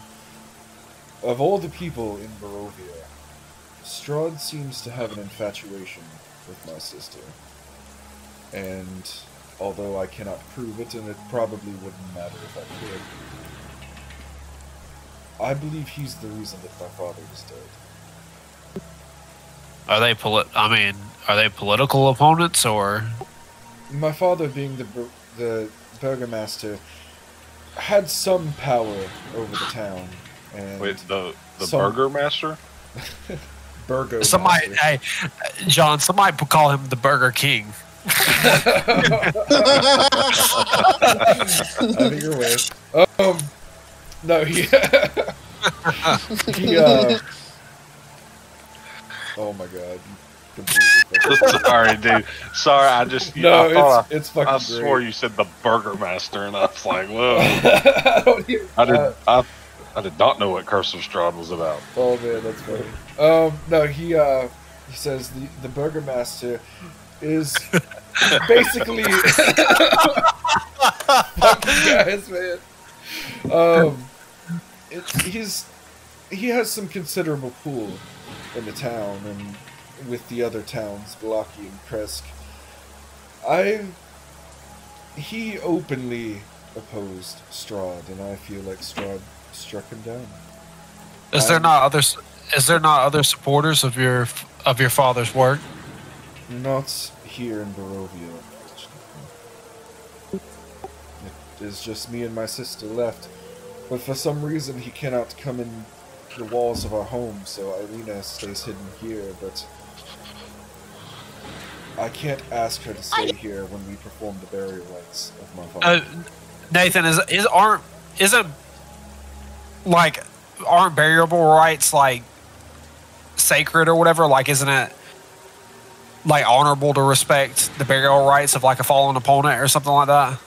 Of all the people in Barobia, Strahd seems to have an infatuation with my sister. And although I cannot prove it, and it probably wouldn't matter if I could, I believe he's the reason that my father is dead. Are they political opponents, or? My father, being the burgomaster, had some power over the town. And wait, the burgomaster? Burgomaster. Somebody, hey, John, somebody call him the Burger King. Out of your way. No, he oh my god. Sorry, dude. Sorry, I just... No, it's fucking I great. swore you said the burgomaster, and I was like, whoa. I did not know what Curse of Strahd was about. Oh man, that's funny. No, he says the burgomaster is basically fucking guys, man. He has some considerable pull in the town and with the other towns, Blocky and Kresk. He openly opposed Strahd, and I feel like Strahd struck him down. Is there not other supporters of your father's work? Not here in Barobia, unfortunately. It is just me and my sister left. But for some reason he cannot come in the walls of our home, so Irina stays hidden here, but I can't ask her to stay here when we perform the burial rites of my father. Nathan, aren't burial rites like sacred or whatever? Like, isn't it like honorable to respect the burial rites of like a fallen opponent or something like that?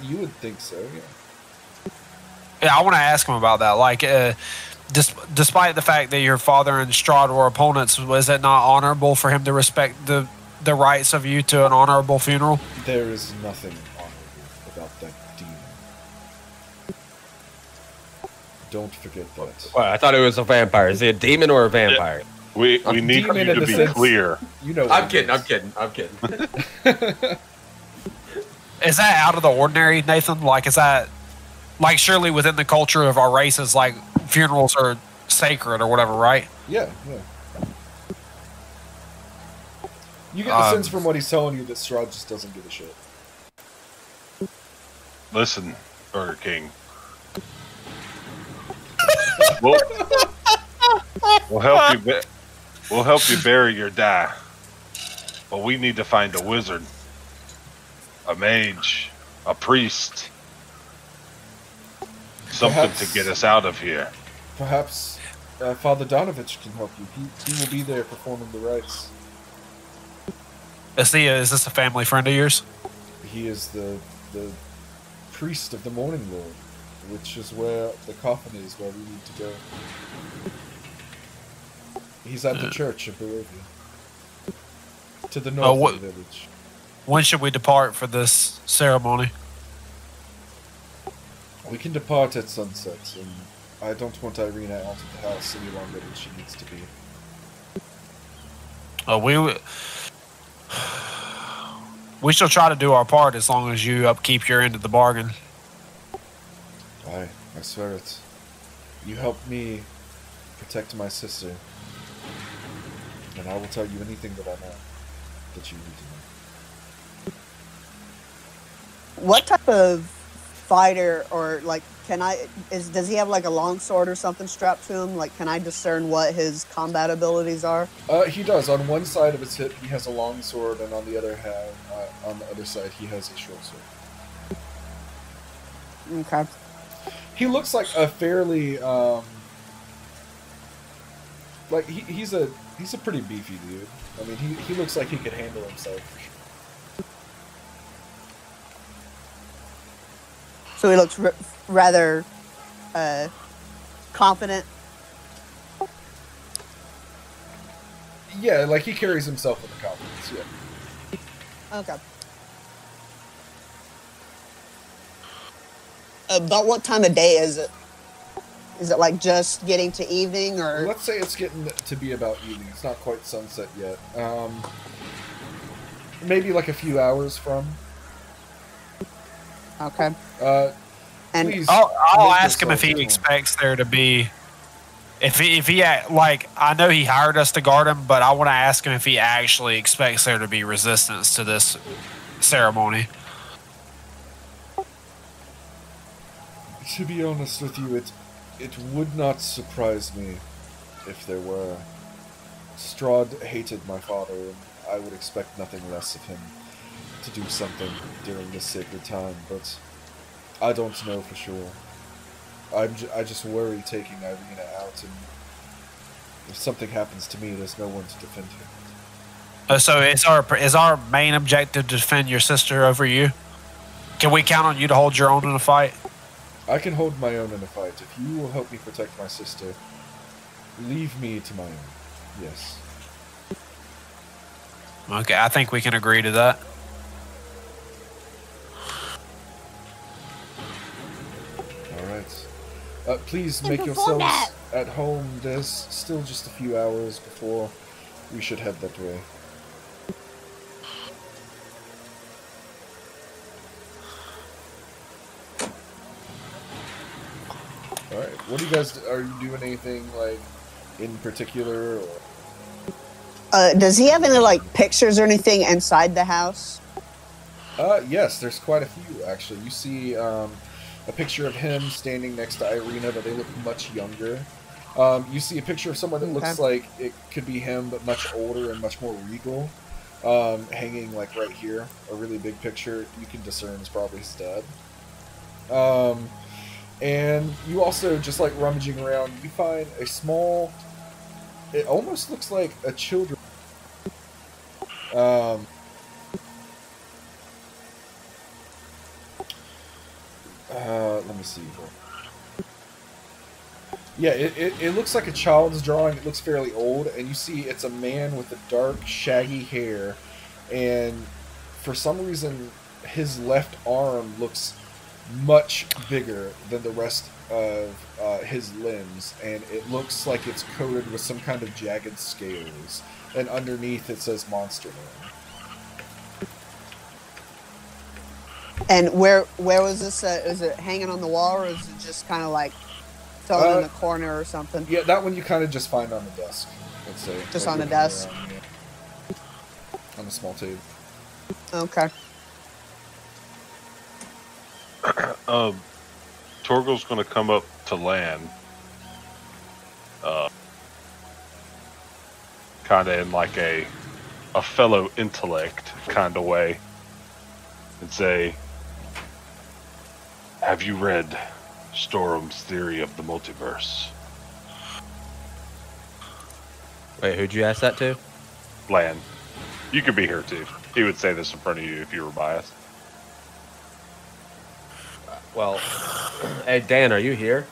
You would think so, yeah. Yeah, I want to ask him about that. Like, despite the fact that your father and Strahd were opponents, was it not honorable for him to respect the rights of you to an honorable funeral? There is nothing honorable about that demon. Don't forget that. Well, I thought it was a vampire. Is he a demon or a vampire? We need you to be clear. You know. I'm kidding. Is that out of the ordinary, Nathan? Like, is that like surely within the culture of our races, like funerals are sacred or whatever, right? Yeah. You get the sense from what he's telling you that Strahd just doesn't give a shit. Listen, Burger King. We'll help you. We'll help you bury your dad, but we need to find a wizard, a mage, a priest, something to get us out of here. Perhaps Father Donovich can help you. He will be there performing the rites. Is this a family friend of yours? He is the priest of the Morning Lord, which is where the coffin is, where we need to go. He's at the church of Barobia, to the north of the village. When should we depart for this ceremony? We can depart at sunset, and I don't want Irina out of the house any longer than she needs to be. We shall try to do our part as long as you upkeep your end of the bargain. I swear it. You help me protect my sister, and I will tell you anything that I know that you need to know. What type of fighter, or like, does he have like a longsword or something strapped to him? Like, can I discern what his combat abilities are? He does. On one side of his hip, he has a longsword, and on the other side, he has a short sword. Okay. He looks like a fairly he's a pretty beefy dude. I mean, he looks like he could handle himself for sure. So he looks rather confident. Yeah, like he carries himself with confidence. Yeah. Okay. About what time of day is it? Is it like just getting to evening, or? Let's say it's getting to be about evening. It's not quite sunset yet. Maybe like a few hours from. Okay. And I'll ask him if he expects there to be. If he like, I know he hired us to guard him, but I want to ask him if he actually expects there to be resistance to this ceremony. To be honest with you, it would not surprise me if there were. Strahd hated my father, and I would expect nothing less of him to do something during this sacred time, but I don't know for sure. I just worry taking Irina out, and if something happens to me, there's no one to defend her. So is our main objective to defend your sister over you? Can we count on you to hold your own in a fight? I can hold my own in a fight. If you will help me protect my sister, leave me to my own. Yes. Okay, I think we can agree to that. Alright. Please make yourselves at home. There's still just a few hours before we should head that way. Alright, what do you guys, are you doing anything, like, in particular, or? Does he have any, like, pictures or anything inside the house? Yes, there's quite a few, actually. You see, a picture of him standing next to Irina, but they look much younger. You see a picture of someone that looks like it could be him, but much older and much more regal, hanging, like, right here. A really big picture you can discern is probably his dad. And you also, just like rummaging around, you find a small, it almost looks like a children. Let me see. Yeah, it looks like a child's drawing. It looks fairly old, and you see it's a man with a dark, shaggy hair, and for some reason, his left arm looks much bigger than the rest of his limbs, and it looks like it's coated with some kind of jagged scales, and underneath it says Monster Man. And where was this? Is it hanging on the wall, or is it just kind of like thrown in the corner or something? Yeah, that one you kind of just find on the desk, let's say. Just on the desk? Around, yeah. On a small table. Okay. Torgal's going to come up to land, kind of in like a fellow intellect kind of way, and say, "Have you read Storm's theory of the multiverse?" Wait, who'd you ask that to? Land. You could be here too. He would say this in front of you if you were biased. Well, hey Dan, are you here?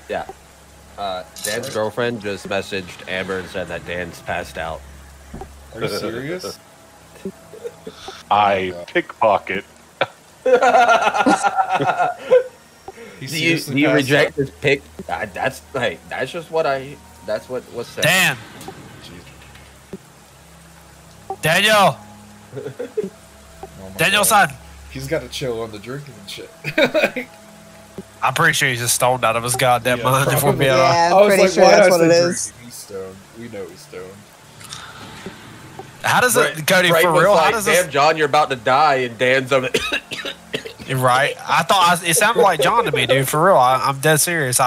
Yeah. Dan's girlfriend just messaged Amber and said that Dan's passed out. Are you serious? I pickpocket. Do you reject this pick? That's just what that's what was said. Dan. Daniel. Daniel's son. He's got to chill on the drinking and shit. I'm pretty sure he's just stoned out of his goddamn mind. If we're probably. being honest. Yeah, I I'm was pretty like, sure why that's did I what say it drinking? is. He's stoned. We know he's stoned. How does it, Cody? Frank For was real? like, How does damn, this? John, you're about to die, and Dan's over. Right? I thought it sounded like John to me, dude. For real, I'm dead serious.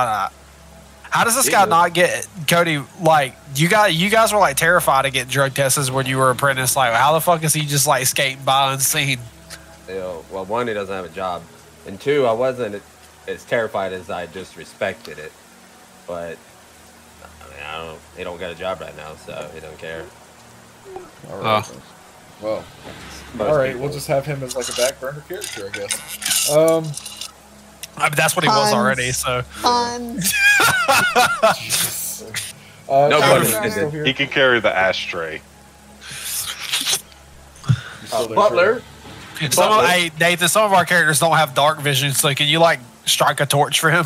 How does this guy not get Cody? Like you guys were like terrified to get drug tests when you were apprentice. Like, how the fuck is he just like skating by unseen? Well, one, he doesn't have a job, and two, I wasn't as terrified as I just respected it. But I mean, he don't got a job right now, so he don't care. All right. Well, Most all right. people. We'll just have him as like a back burner character, I guess. I mean, that's what he was Puns. already. So Puns. Nobody Tyler, you still here? He can carry the ashtray. You still there, Butler. hey Nathan, some of our characters don't have dark vision. So can you like strike a torch for him?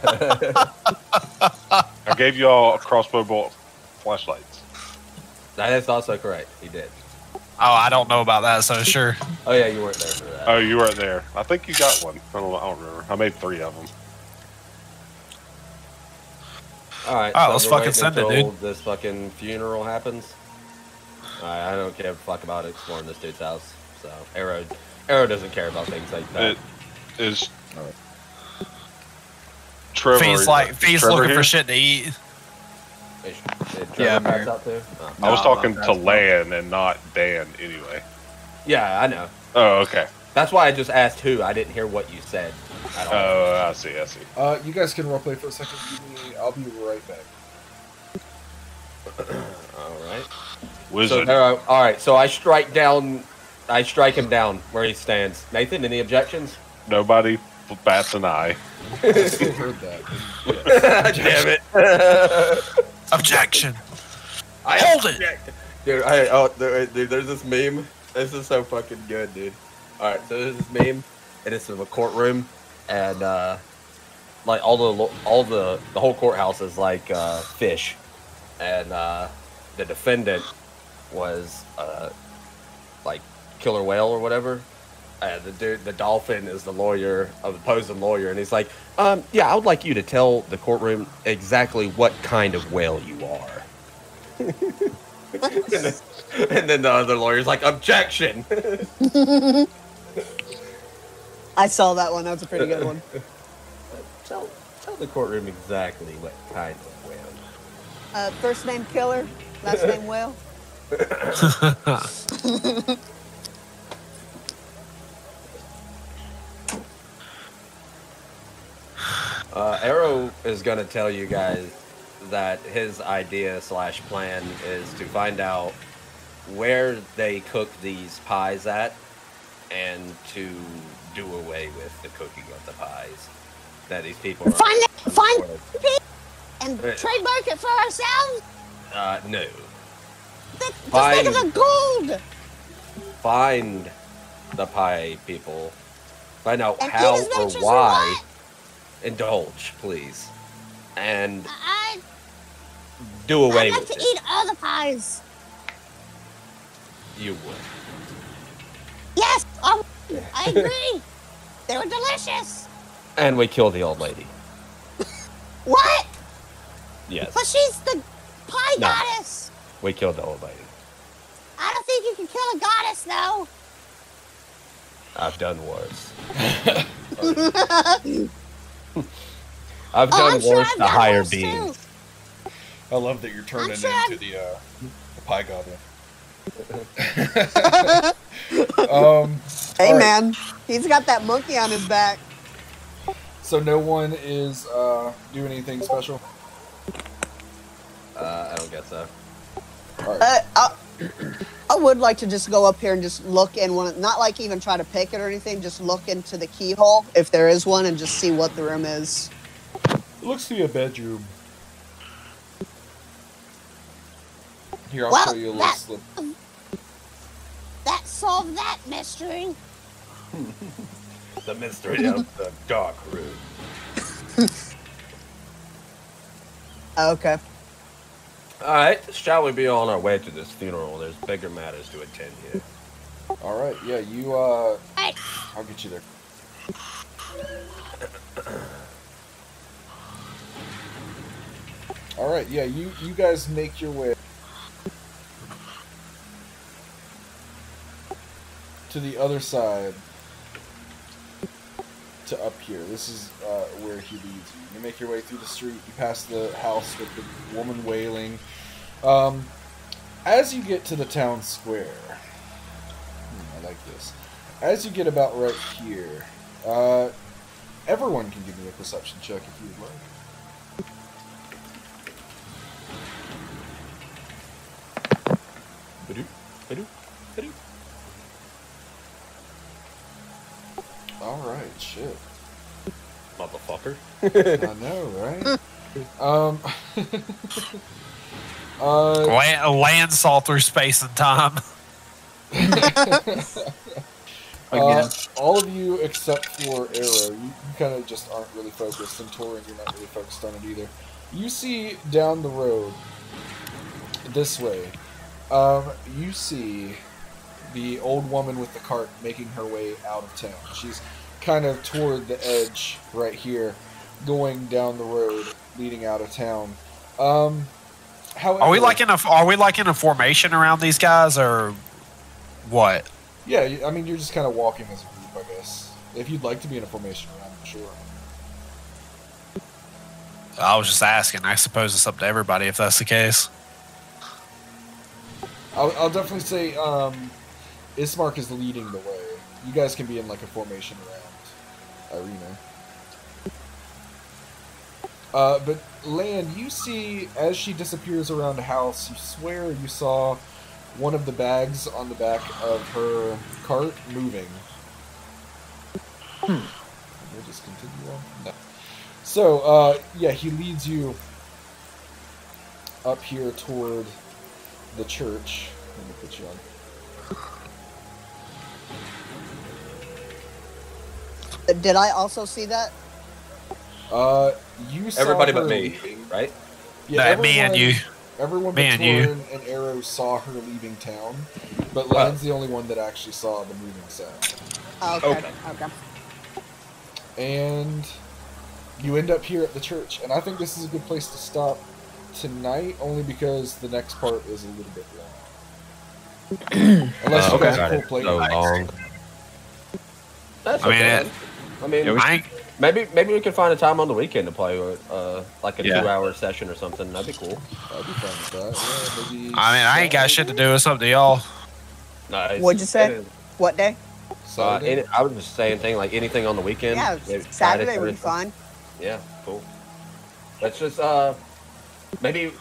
I gave you all a crossbow bolt flashlights. That is also correct. He did. Oh, I don't know about that. So sure. Oh yeah, you weren't there for that. Oh, you weren't there. I think you got one. I don't remember. I made 3 of them. All right. All right, let's we're fucking waiting send it, until dude. This fucking funeral happens. I don't give a fuck about exploring this dude's house. So Arrow doesn't care about things like that. It is. Trevor. Fee's Trevor looking here? for shit to eat. Did Yeah, Trevor pass Mary. out too? Oh. I was No, talking not to that. Lan and not Dan anyway. Yeah, I know. Oh, okay. That's why I just asked who. I didn't hear what you said at all. Oh, I see. You guys can roleplay for a second. I'll be right back. All right. Wizard. So, all right. So I strike him down where he stands. Nathan, any objections? Nobody bats an eye. I still heard that. Damn it! Objection. I Hold it. object. Dude, dude, there's this meme. This is so fucking good, dude. All right, so there's this meme, and it's in a courtroom, and like all the whole courthouse is like fish, and the defendant was like killer whale or whatever. The dolphin is the lawyer, of opposing lawyer, and he's like, yeah, I would like you to tell the courtroom exactly what kind of whale you are. and then the other lawyer's like, objection. I saw that one. That was a pretty good one. Tell the courtroom exactly what kind of whale. First name Killer, last name Whale. Arrow is going to tell you guys that his idea / plan is to find out where they cook these pies at and to do away with the cooking of the pies. That these people are Find unaware of. and trademark it for ourselves. No. Just Fine. think of the gold. Find the pie people. Find out And how eat as or much as you why. want. Indulge, please. And I'd do away like with to it. eat all the pies. You would. Yes, I agree. They were delicious. And we kill the old lady. What? Yes. But she's the pie No. goddess. We killed the old lady. I don't think you can kill a goddess, though. I've done worse. I've done worse to higher beings. I love that you're turning into the pie goblin. Hey man, he's got that monkey on his back. So no one is doing anything special? I don't guess so. All right. I would like to just go up here and just look in one, not like even try to pick it or anything, just look into the keyhole, if there is one, and just see what the room is. It looks to be a bedroom. Here, I'll show you a little slip. That solved that mystery. The mystery of the dark room. Okay. Alright, shall we be on our way to this funeral? There's bigger matters to attend here. Alright, yeah, you, I'll get you there. Alright, yeah, you guys make your way to the other side, to up here. This is where he leads you. You make your way through the street, you pass the house with the woman wailing. As you get to the town square, I like this. As you get about right here, everyone can give me a perception check if you would like. Alright, shit. Motherfucker. I know, right? Land saw through space and time. All of you except for Arrow, you kind of just aren't really focused, and Torin, you're not really focused on it either. You see down the road, this way, you see the old woman with the cart making her way out of town. She's kind of toward the edge right here, going down the road leading out of town. However, Are we like in a formation around these guys, or what? Yeah, I mean, you're just kind of walking as a group, I guess. If you'd like to be in a formation around them, sure. I was just asking. I suppose it's up to everybody if that's the case. I'll definitely say Ismark is leading the way. You guys can be in like a formation around Irina. But Land, you see as she disappears around the house, you swear you saw one of the bags on the back of her cart moving. We'll just continue on. No. So, yeah, he leads you up here toward the church. Let me put you on. Did I also see that? You saw everybody her but me, leaving. right? Yeah, me and you. Everyone but Torin and Arrow saw her leaving town, but Land's the only one that actually saw the moving set. Okay. And you end up here at the church, and I think this is a good place to stop tonight, only because the next part is a little bit long. Unless you guys full play. So long. That's okay. I mean, maybe we could find a time on the weekend to play like a 2-hour session or something. That'd be cool. I'd be fine with that. Yeah, maybe I ain't got shit to do. It's up to y'all. Nice. What'd you say? What day? Saturday. I was just saying like anything on the weekend. Yeah, Saturday would be fine. Yeah, cool. Let's just maybe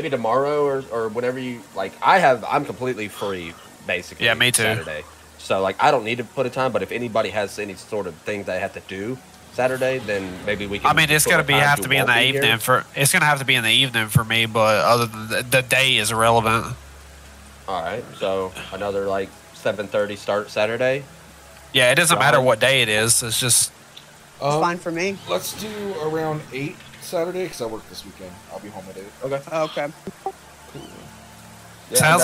tomorrow or whenever you like. I'm completely free basically. Yeah, me too. Saturday. So like I don't need to put a time, but if anybody has any sort of things they have to do Saturday, then maybe we can. I mean, it's gonna have to be in the evening for. It's gonna have to be in the evening for me, but other than the day is irrelevant. All right, so another like 7:30 start Saturday. Yeah, it doesn't matter what day it is. It's just it's fine for me. Let's do around 8 Saturday because I work this weekend. I'll be home at 8. Okay. Okay. Cool. It sounds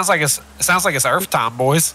like it's Earth time, boys.